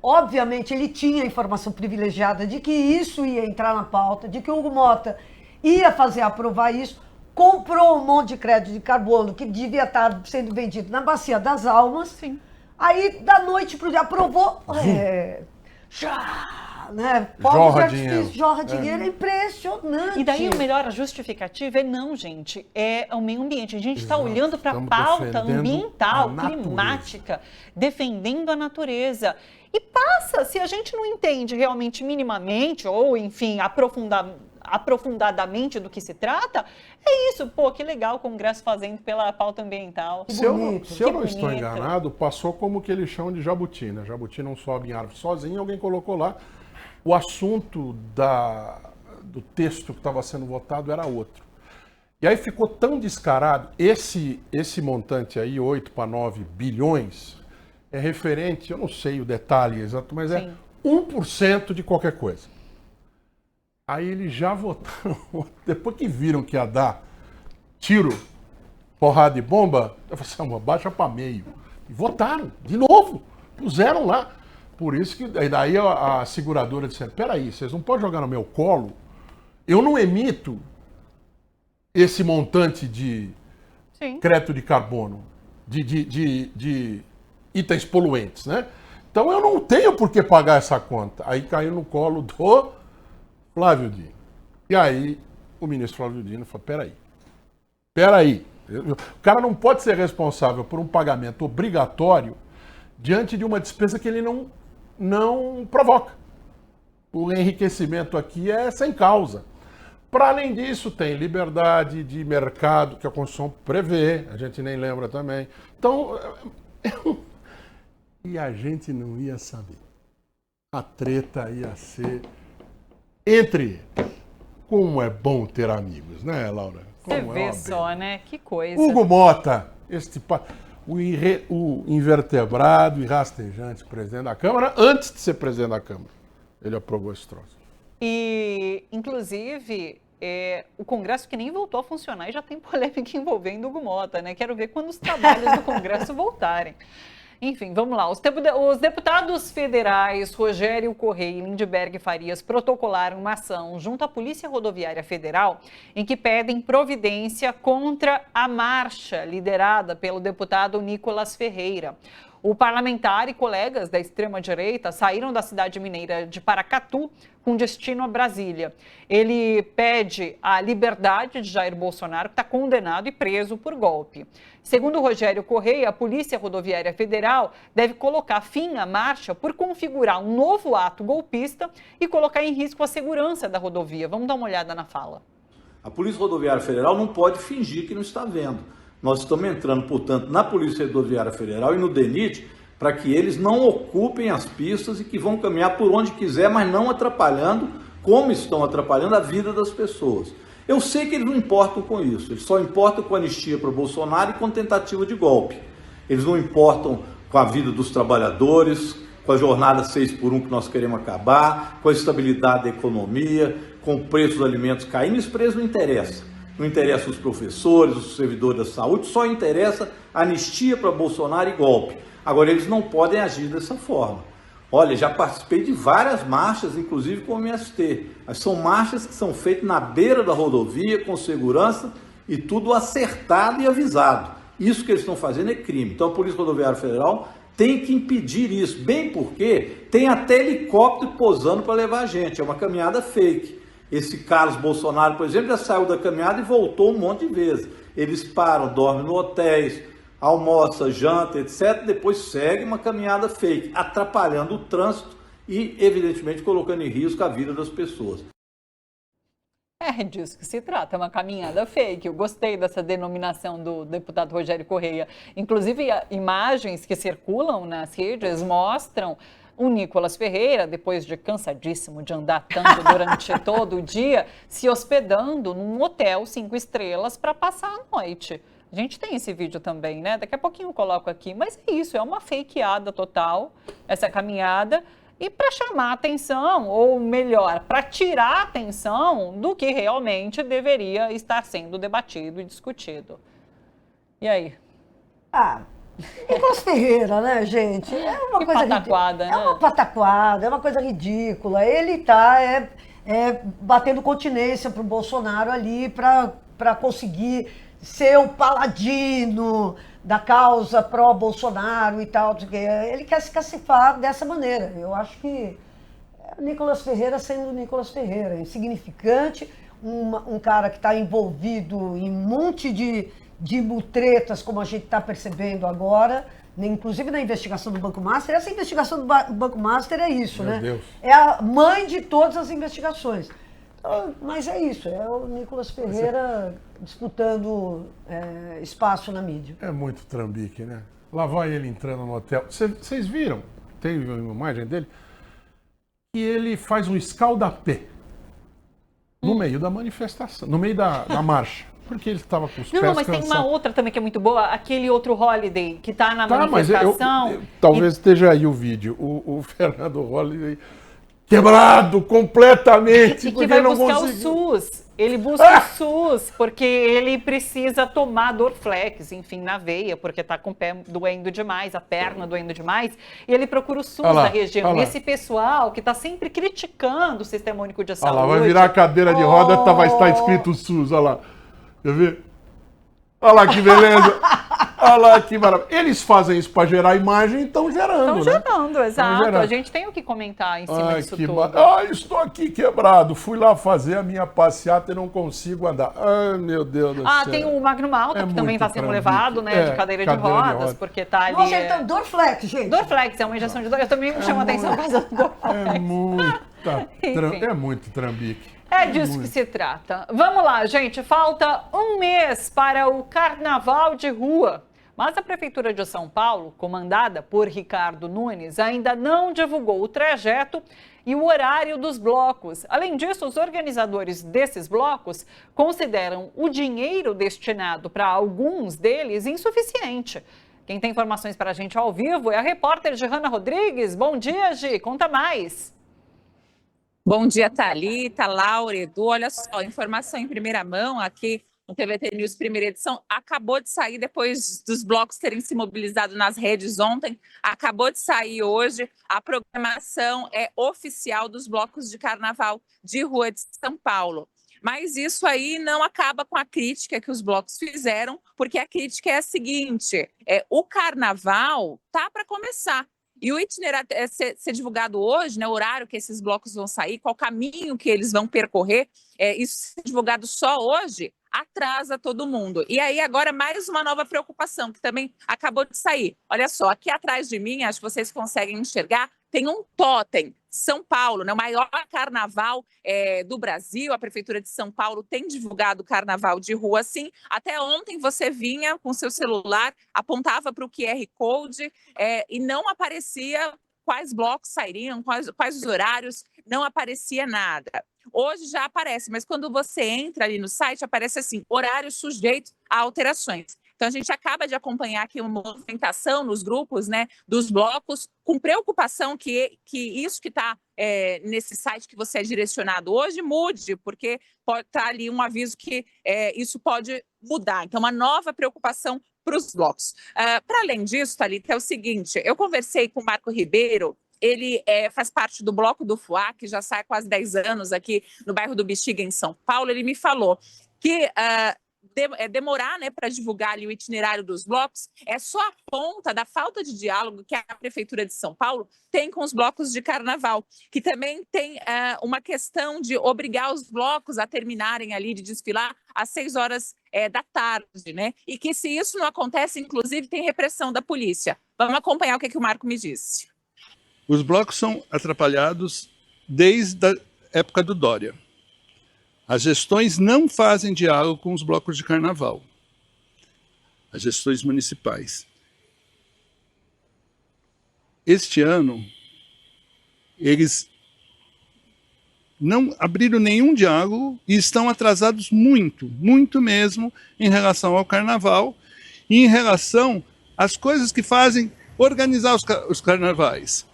Obviamente, ele tinha informação privilegiada de que isso ia entrar na pauta, de que o Hugo Mota ia fazer aprovar isso, comprou um monte de crédito de carbono que devia estar sendo vendido na Bacia das Almas. Sim. Aí, da noite pro dia, aprovou. Né? Jorra dinheiro. Jorra dinheiro, é impressionante. E daí o melhor, a justificativa é não, gente, é o meio ambiente. A gente está Exato. olhando para a Estamos pauta defendendo ambiental, a natureza. climática, defendendo a natureza. E passa, se a gente não entende realmente minimamente, ou enfim, aprofundadamente do que se trata, é isso. Pô, que legal o Congresso fazendo pela pauta ambiental. Se eu Que não estou bonito. enganado, passou como o que eles chamam de jabuti, né? Jabuti não sobe em árvore sozinho, alguém colocou lá. O assunto do texto que estava sendo votado era outro. E aí ficou tão descarado, esse montante aí, 8 para 9 bilhões, é referente, eu não sei o detalhe exato, mas é Sim. 1% de qualquer coisa. Aí eles já votaram, depois que viram que ia dar tiro, porrada e bomba, eu falei assim, baixa para meio. E votaram, de novo, puseram lá. Por isso que daí a seguradora disse, peraí, vocês não podem jogar no meu colo, eu não emito esse montante de Sim. crédito de carbono, de itens poluentes, né? Então eu não tenho por que pagar essa conta. Aí caiu no colo do Flávio Dino. E aí o ministro Flávio Dino falou, peraí. O cara não pode ser responsável por um pagamento obrigatório diante de uma despesa que ele não provoca. O enriquecimento aqui é sem causa. Para além disso, tem liberdade de mercado, que a Constituição prevê, a gente nem lembra também. Então, e a gente não ia saber. A treta ia ser entre eles. Como é bom ter amigos, né, Laura? Você Como vê só, né? Que coisa. Hugo Mota, o invertebrado e rastejante presidente da Câmara, antes de ser presidente da Câmara, ele aprovou esse troço. E, inclusive, o Congresso que nem voltou a funcionar e já tem polêmica envolvendo Hugo Mota, né? Quero ver quando os trabalhos do Congresso voltarem. Enfim, vamos lá. Os deputados federais Rogério Correia e Lindbergh Farias protocolaram uma ação junto à Polícia Rodoviária Federal em que pedem providência contra a marcha liderada pelo deputado Nicolas Ferreira. O parlamentar e colegas da extrema-direita saíram da cidade mineira de Paracatu com destino a Brasília. Ele pede a liberdade de Jair Bolsonaro, que está condenado e preso por golpe. Segundo Rogério Correia, a Polícia Rodoviária Federal deve colocar fim à marcha por configurar um novo ato golpista e colocar em risco a segurança da rodovia. Vamos dar uma olhada na fala. A Polícia Rodoviária Federal não pode fingir que não está vendo. Nós estamos entrando, portanto, na Polícia Rodoviária Federal e no DENIT para que eles não ocupem as pistas e que vão caminhar por onde quiser, mas não atrapalhando, como estão atrapalhando a vida das pessoas. Eu sei que eles não importam com isso, eles só importam com anistia para o Bolsonaro e com tentativa de golpe. Eles não importam com a vida dos trabalhadores, com a jornada 6x1 que nós queremos acabar, com a estabilidade da economia, com o preço dos alimentos caindo. Isso para eles não interessa. Não interessa os professores, os servidores da saúde, só interessa anistia para Bolsonaro e golpe. Agora, eles não podem agir dessa forma. Olha, já participei de várias marchas, inclusive com o MST. São marchas que são feitas na beira da rodovia, com segurança e tudo acertado e avisado. Isso que eles estão fazendo é crime. Então, a Polícia Rodoviária Federal tem que impedir isso, bem porque tem até helicóptero posando para levar a gente. É uma caminhada fake. Esse Carlos Bolsonaro, por exemplo, já saiu da caminhada e voltou um monte de vezes. Eles param, dormem no hotéis, almoça, janta, etc. Depois segue uma caminhada fake, atrapalhando o trânsito e, evidentemente, colocando em risco a vida das pessoas. É disso que se trata, é uma caminhada fake. Eu gostei dessa denominação do deputado Rogério Correia. Inclusive, imagens que circulam nas redes mostram o Nicolas Ferreira, depois de cansadíssimo de andar tanto durante todo o dia, se hospedando num hotel 5 estrelas para passar a noite. A gente tem esse vídeo também, né? Daqui a pouquinho eu coloco aqui. Mas é isso, é uma fakeada total, essa caminhada. E para chamar atenção, ou melhor, para tirar a atenção do que realmente deveria estar sendo debatido e discutido. E aí? Nicolas Ferreira, né, gente? É uma que coisa pataquada, né? É uma pataquada, é uma coisa ridícula. Ele está batendo continência para o Bolsonaro ali para conseguir ser o paladino da causa pró-Bolsonaro e tal. Ele quer se cacifar dessa maneira. Eu acho que é o Nicolas Ferreira sendo Nicolas Ferreira, insignificante, um cara que está envolvido em um monte de mutretas, como a gente está percebendo agora, inclusive na investigação do Banco Master. Essa investigação do Banco Master é isso, Meu né? Deus. É a mãe de todas as investigações. Mas é isso, é o Nicolas Ferreira disputando espaço na mídia. É muito trambique, né? Lá vai ele entrando no hotel. Vocês viram? Tem uma imagem dele? Que ele faz um escaldapé no meio da manifestação, no meio da marcha. Porque ele estava com os pés Não, mas cansados. tem uma outra também que é muito boa, aquele outro Holiday que está na Mas manifestação. talvez esteja aí o vídeo. O Fernando Holliday quebrado completamente. E que porque vai não buscar conseguiu. o SUS. Ele busca o SUS, porque ele precisa tomar Dorflex, enfim, na veia, porque está com o pé doendo demais, a perna doendo demais, e ele procura o SUS da região. E esse pessoal que está sempre criticando o Sistema Único de Saúde... Olha lá, vai virar a cadeira de roda, vai estar escrito SUS, olha lá. Quer ver? Olha lá que beleza. Olha lá que maravilha. Eles fazem isso para gerar imagem e estão gerando, Estão né? gerando, exato. gerando. A gente tem o que comentar em cima disso tudo. Estou aqui quebrado. Fui lá fazer a minha passeata e não consigo andar. Ai, meu Deus do céu. Tem o Magno Malta, que também está sendo levado, né, de cadeira de rodas, porque tá ali... Nossa, então, Dorflex, gente. Dorflex, é uma injeção de dor. Eu também me chamo a atenção por causa do Dorflex. É muito trambique. É disso que se trata. Vamos lá, gente. Falta um mês para o Carnaval de Rua. Mas a Prefeitura de São Paulo, comandada por Ricardo Nunes, ainda não divulgou o trajeto e o horário dos blocos. Além disso, os organizadores desses blocos consideram o dinheiro destinado para alguns deles insuficiente. Quem tem informações para a gente ao vivo é a repórter Gihanna Rodrigues. Bom dia, Gi. Conta mais. Bom dia, Thalita, Laura, Edu. Olha só, informação em primeira mão aqui no TVT News Primeira Edição. Acabou de sair, depois dos blocos terem se mobilizado nas redes ontem, acabou de sair hoje. A programação oficial dos blocos de carnaval de rua de São Paulo. Mas isso aí não acaba com a crítica que os blocos fizeram, porque a crítica é a seguinte: o carnaval tá para começar. E o itinerário ser divulgado hoje, né, o horário que esses blocos vão sair, qual caminho que eles vão percorrer, isso ser divulgado só hoje, atrasa todo mundo. E aí agora mais uma nova preocupação, que também acabou de sair. Olha só, aqui atrás de mim, acho que vocês conseguem enxergar, tem um totem, São Paulo, né, o maior carnaval do Brasil. A Prefeitura de São Paulo tem divulgado o carnaval de rua, sim. Até ontem você vinha com seu celular, apontava para o QR Code e não aparecia quais blocos sairiam, quais os horários, não aparecia nada. Hoje já aparece, mas quando você entra ali no site, aparece assim, horário sujeito a alterações. Então, a gente acaba de acompanhar aqui uma movimentação nos grupos, né, dos blocos, com preocupação que isso que está nesse site que você é direcionado hoje mude, porque pode estar ali um aviso que isso pode mudar. Então, uma nova preocupação para os blocos. Para além disso, Thalita, é o seguinte, eu conversei com o Marco Ribeiro. Ele faz parte do Bloco do Fuá, que já sai há quase 10 anos aqui no bairro do Bexiga, em São Paulo. Ele me falou que demorar, né, para divulgar ali o itinerário dos blocos é só a ponta da falta de diálogo que a Prefeitura de São Paulo tem com os blocos de carnaval, que também tem uma questão de obrigar os blocos a terminarem ali de desfilar às 6 horas da tarde, né? E que se isso não acontece, inclusive, tem repressão da polícia. Vamos acompanhar o que o Marco me disse. Os blocos são atrapalhados desde a época do Dória. As gestões não fazem diálogo com os blocos de carnaval. As gestões municipais. Este ano, eles não abriram nenhum diálogo e estão atrasados muito, muito mesmo, em relação ao carnaval e em relação às coisas que fazem organizar os carnavais.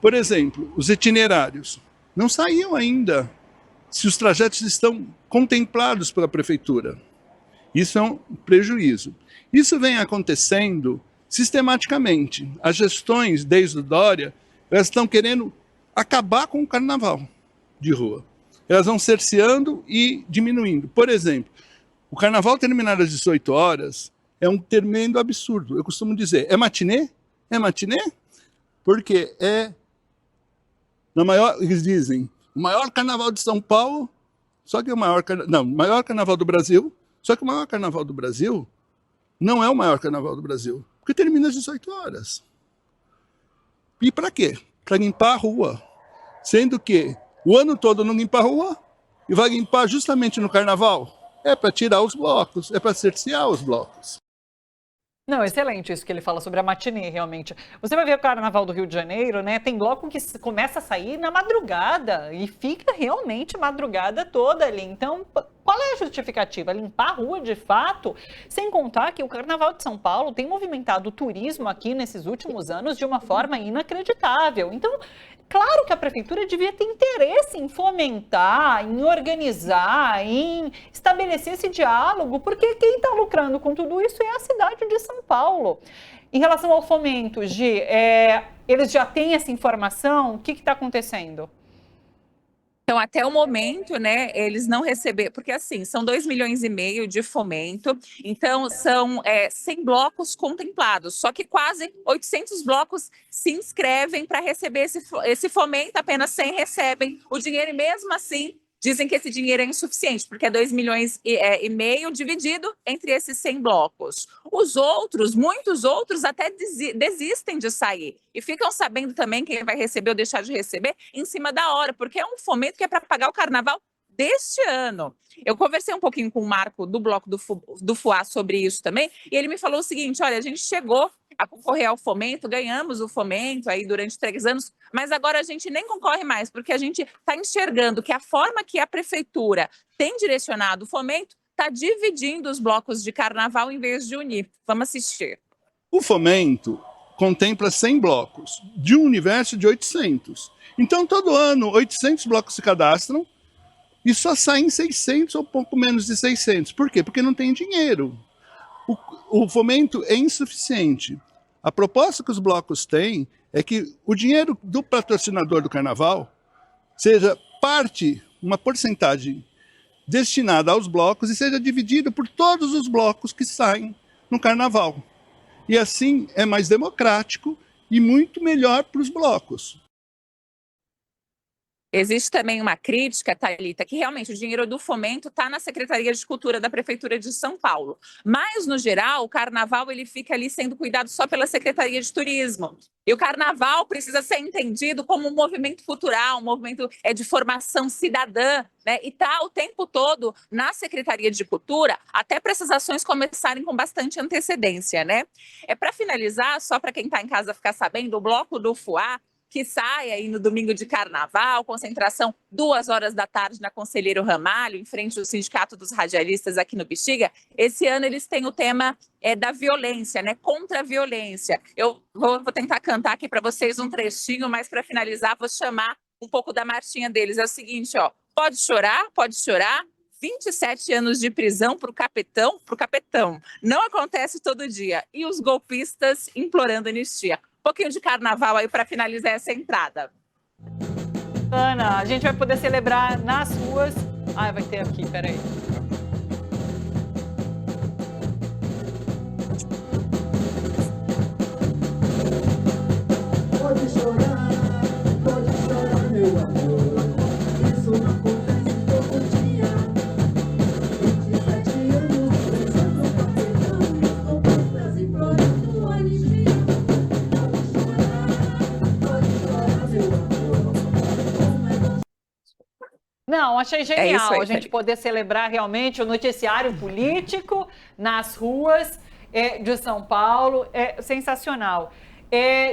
Por exemplo, os itinerários não saíam ainda se os trajetos estão contemplados pela Prefeitura. Isso é um prejuízo. Isso vem acontecendo sistematicamente. As gestões, desde o Dória, elas estão querendo acabar com o carnaval de rua. Elas vão cerceando e diminuindo. Por exemplo, o carnaval terminar às 18 horas é um tremendo absurdo. Eu costumo dizer, é matinê? É matinê? Porque eles dizem, o maior carnaval de São Paulo, só que o maior carnaval do Brasil, só que o maior carnaval do Brasil não é o maior carnaval do Brasil, porque termina às 18 horas. E para quê? Para limpar a rua. Sendo que o ano todo não limpa a rua e vai limpar justamente no carnaval. É para tirar os blocos, é para cercear os blocos. Não, excelente isso que ele fala sobre a matinê, realmente. Você vai ver o Carnaval do Rio de Janeiro, né? Tem bloco que começa a sair na madrugada e fica realmente madrugada toda ali. Então, qual é a justificativa? Limpar a rua de fato? Sem contar que o Carnaval de São Paulo tem movimentado o turismo aqui nesses últimos anos de uma forma inacreditável. Então, claro que a Prefeitura devia ter interesse em fomentar, em organizar, em estabelecer esse diálogo, porque quem está lucrando com tudo isso é a cidade de São Paulo. Em relação ao fomento, Gi, eles já têm essa informação? O que está acontecendo? Então, até o momento, né, eles não receberam, porque assim, são 2,5 milhões de fomento, então são 100 blocos contemplados, só que quase 800 blocos se inscrevem para receber esse fomento, apenas 100 recebem o dinheiro e mesmo assim dizem que esse dinheiro é insuficiente, porque é 2,5 milhões dividido entre esses 100 blocos. Os outros, muitos outros, até desistem de sair. E ficam sabendo também quem vai receber ou deixar de receber em cima da hora, porque é um fomento que é para pagar o carnaval deste ano. Eu conversei um pouquinho com o Marco do Bloco do FUA sobre isso também, e ele me falou o seguinte, olha, a gente chegou a concorrer ao fomento, ganhamos o fomento aí durante 3 anos, mas agora a gente nem concorre mais, porque a gente está enxergando que a forma que a prefeitura tem direcionado o fomento está dividindo os blocos de carnaval em vez de unir. Vamos assistir. O fomento contempla 100 blocos, de um universo de 800. Então, todo ano, 800 blocos se cadastram e só saem 600 ou pouco menos de 600. Por quê? Porque não tem dinheiro. O fomento é insuficiente. A proposta que os blocos têm é que o dinheiro do patrocinador do carnaval seja parte, uma porcentagem destinada aos blocos e seja dividido por todos os blocos que saem no carnaval. E assim é mais democrático e muito melhor para os blocos. Existe também uma crítica, Thalita, que realmente o dinheiro do fomento está na Secretaria de Cultura da Prefeitura de São Paulo. Mas, no geral, o carnaval ele fica ali sendo cuidado só pela Secretaria de Turismo. E o carnaval precisa ser entendido como um movimento cultural, um movimento de formação cidadã, né? E está o tempo todo na Secretaria de Cultura, até para essas ações começarem com bastante antecedência, né? Para finalizar, só para quem está em casa ficar sabendo, o Bloco do FUA, que sai aí no domingo de carnaval, concentração 2 horas da tarde na Conselheiro Ramalho, em frente ao Sindicato dos Radialistas aqui no Bexiga. Esse ano eles têm o tema da violência, né? Contra a violência. Eu vou tentar cantar aqui para vocês um trechinho, mas para finalizar vou chamar um pouco da marchinha deles. É o seguinte, ó, pode chorar, 27 anos de prisão para o capetão. Não acontece todo dia. E os golpistas implorando anistia. Um pouquinho de carnaval aí para finalizar essa entrada. Ana, a gente vai poder celebrar nas ruas. Ah, vai ter aqui, peraí. Pode chorar, meu amor. Isso não acontece todo dia. 27 anos, pensando no capitão, os golpistas implorando anistia. Não, achei genial aí, a gente poder celebrar realmente o noticiário político nas ruas de São Paulo. É sensacional.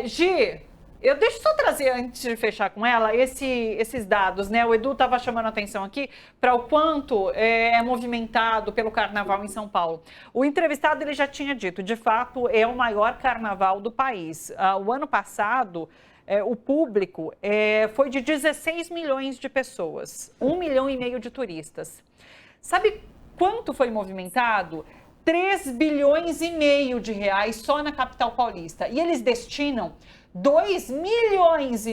Gi, deixa eu só trazer, antes de fechar com ela, esses dados, né? O Edu estava chamando a atenção aqui para o quanto é movimentado pelo carnaval em São Paulo. O entrevistado ele já tinha dito, de fato, é o maior carnaval do país. O ano passado, o público foi de 16 milhões de pessoas, 1,5 milhão de turistas. Sabe quanto foi movimentado? 3,5 bilhões de reais só na capital paulista. E eles destinam 2,5 milhões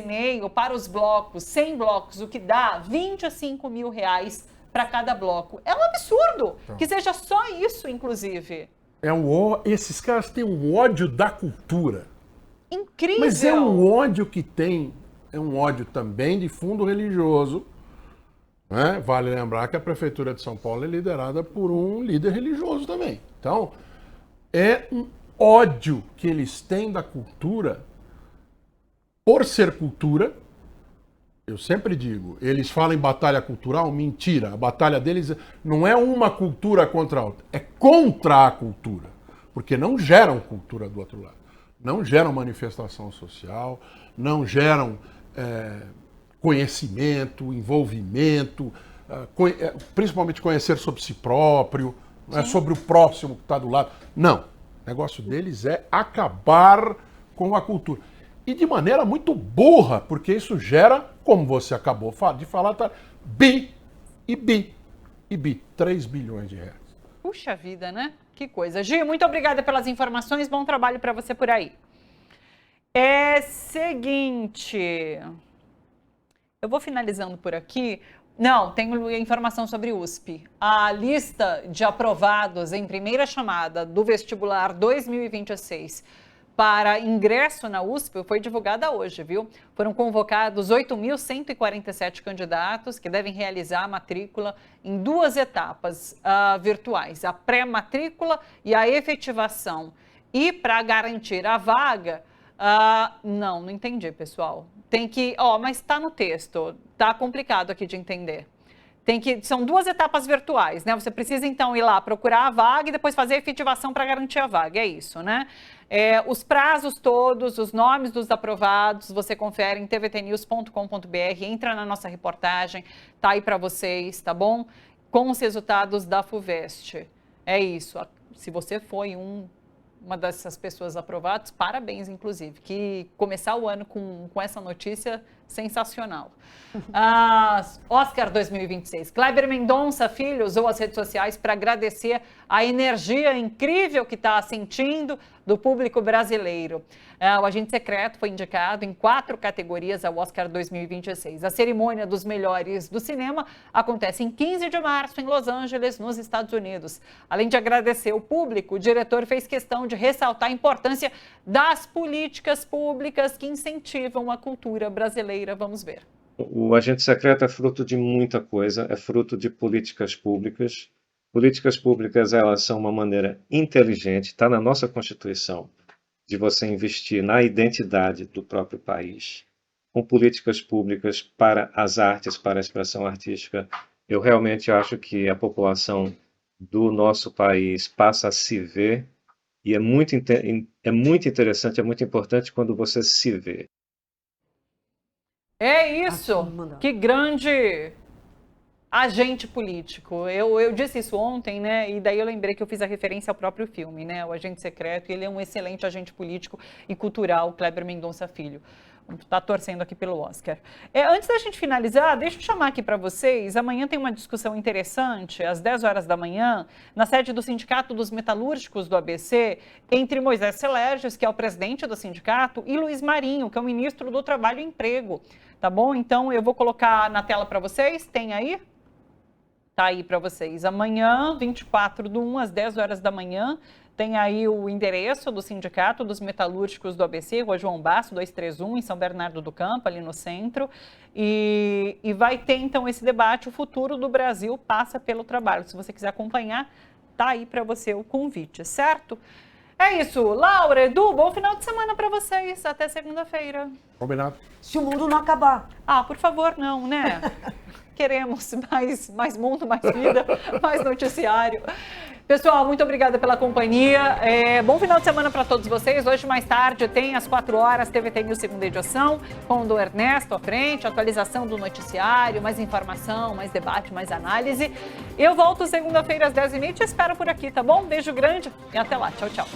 para os blocos, 100 blocos, o que dá 25 mil reais para cada bloco. É um absurdo que seja só isso, inclusive. Esses caras têm um ódio da cultura. Incrível. Mas é um ódio que é um ódio também de fundo religioso. Né? Vale lembrar que a Prefeitura de São Paulo é liderada por um líder religioso também. Então, é um ódio que eles têm da cultura por ser cultura. Eu sempre digo, eles falam em batalha cultural, mentira. A batalha deles não é uma cultura contra a outra, é contra a cultura. Porque não geram cultura do outro lado. Não geram manifestação social, não geram conhecimento, envolvimento, principalmente conhecer sobre si próprio, sobre o próximo que está do lado. Não. O negócio deles é acabar com a cultura. E de maneira muito burra, porque isso gera, como você acabou de falar, bi. 3 bilhões de reais. Puxa vida, né? Que coisa. Gi, muito obrigada pelas informações. Bom trabalho para você por aí. Seguinte... Eu vou finalizando por aqui. Não, tenho informação sobre USP. A lista de aprovados em primeira chamada do vestibular 2026 para ingresso na USP foi divulgada hoje, viu? Foram convocados 8.147 candidatos que devem realizar a matrícula em 2 etapas virtuais, a pré-matrícula e a efetivação. E para garantir a vaga, não entendi, pessoal. Tem que, mas está no texto, tá complicado aqui de entender. São 2 etapas virtuais, né? Você precisa, então, ir lá procurar a vaga e depois fazer a efetivação para garantir a vaga, é isso, né? Os prazos todos, os nomes dos aprovados, você confere em tvtnews.com.br, entra na nossa reportagem, tá aí para vocês, tá bom? Com os resultados da FUVEST. É isso. Se você foi uma dessas pessoas aprovadas, parabéns, inclusive, que começar o ano com essa notícia sensacional. Oscar 2026. Kleber Mendonça Filho usou as redes sociais para agradecer a energia incrível que está sentindo do público brasileiro. O Agente Secreto foi indicado em 4 categorias ao Oscar 2026. A cerimônia dos melhores do cinema acontece em 15 de março em Los Angeles, nos Estados Unidos. Além de agradecer o público, o diretor fez questão de ressaltar a importância das políticas públicas que incentivam a cultura brasileira. Vamos ver. O Agente Secreto é fruto de muita coisa, é fruto de políticas públicas. Políticas públicas, elas são uma maneira inteligente, está na nossa Constituição, de você investir na identidade do próprio país. Com políticas públicas para as artes, para a expressão artística, eu realmente acho que a população do nosso país passa a se ver, e é muito interessante, é muito importante quando você se vê. É isso, que grande agente político. Eu disse isso ontem, né? E daí eu lembrei que eu fiz a referência ao próprio filme, né? O Agente Secreto, ele é um excelente agente político e cultural, Kleber Mendonça Filho. Está torcendo aqui pelo Oscar. Antes da gente finalizar, deixa eu chamar aqui para vocês. Amanhã tem uma discussão interessante, às 10 horas da manhã, na sede do Sindicato dos Metalúrgicos do ABC, entre Moisés Celerges, que é o presidente do sindicato, e Luiz Marinho, que é o ministro do Trabalho e Emprego. Tá bom? Então, eu vou colocar na tela para vocês. Tem aí? Tá aí para vocês. Amanhã, 24/1, às 10 horas da manhã, tem aí o endereço do Sindicato dos Metalúrgicos do ABC, Rua João Basso, 231, em São Bernardo do Campo, ali no centro. E vai ter, então, esse debate, o futuro do Brasil passa pelo trabalho. Se você quiser acompanhar, tá aí para você o convite, certo? É isso. Laura, Edu, bom final de semana para vocês. Até segunda-feira. Combinado. Se o mundo não acabar. Por favor, não, né? Queremos mais mundo, mais vida, mais noticiário. Pessoal, muito obrigada pela companhia. Bom final de semana para todos vocês. Hoje, mais tarde, tem às 4 horas, TVT News segunda edição, com o do Ernesto à frente, atualização do noticiário, mais informação, mais debate, mais análise. Eu volto segunda-feira às 10h30 e te espero por aqui, tá bom? Beijo grande e até lá. Tchau, tchau.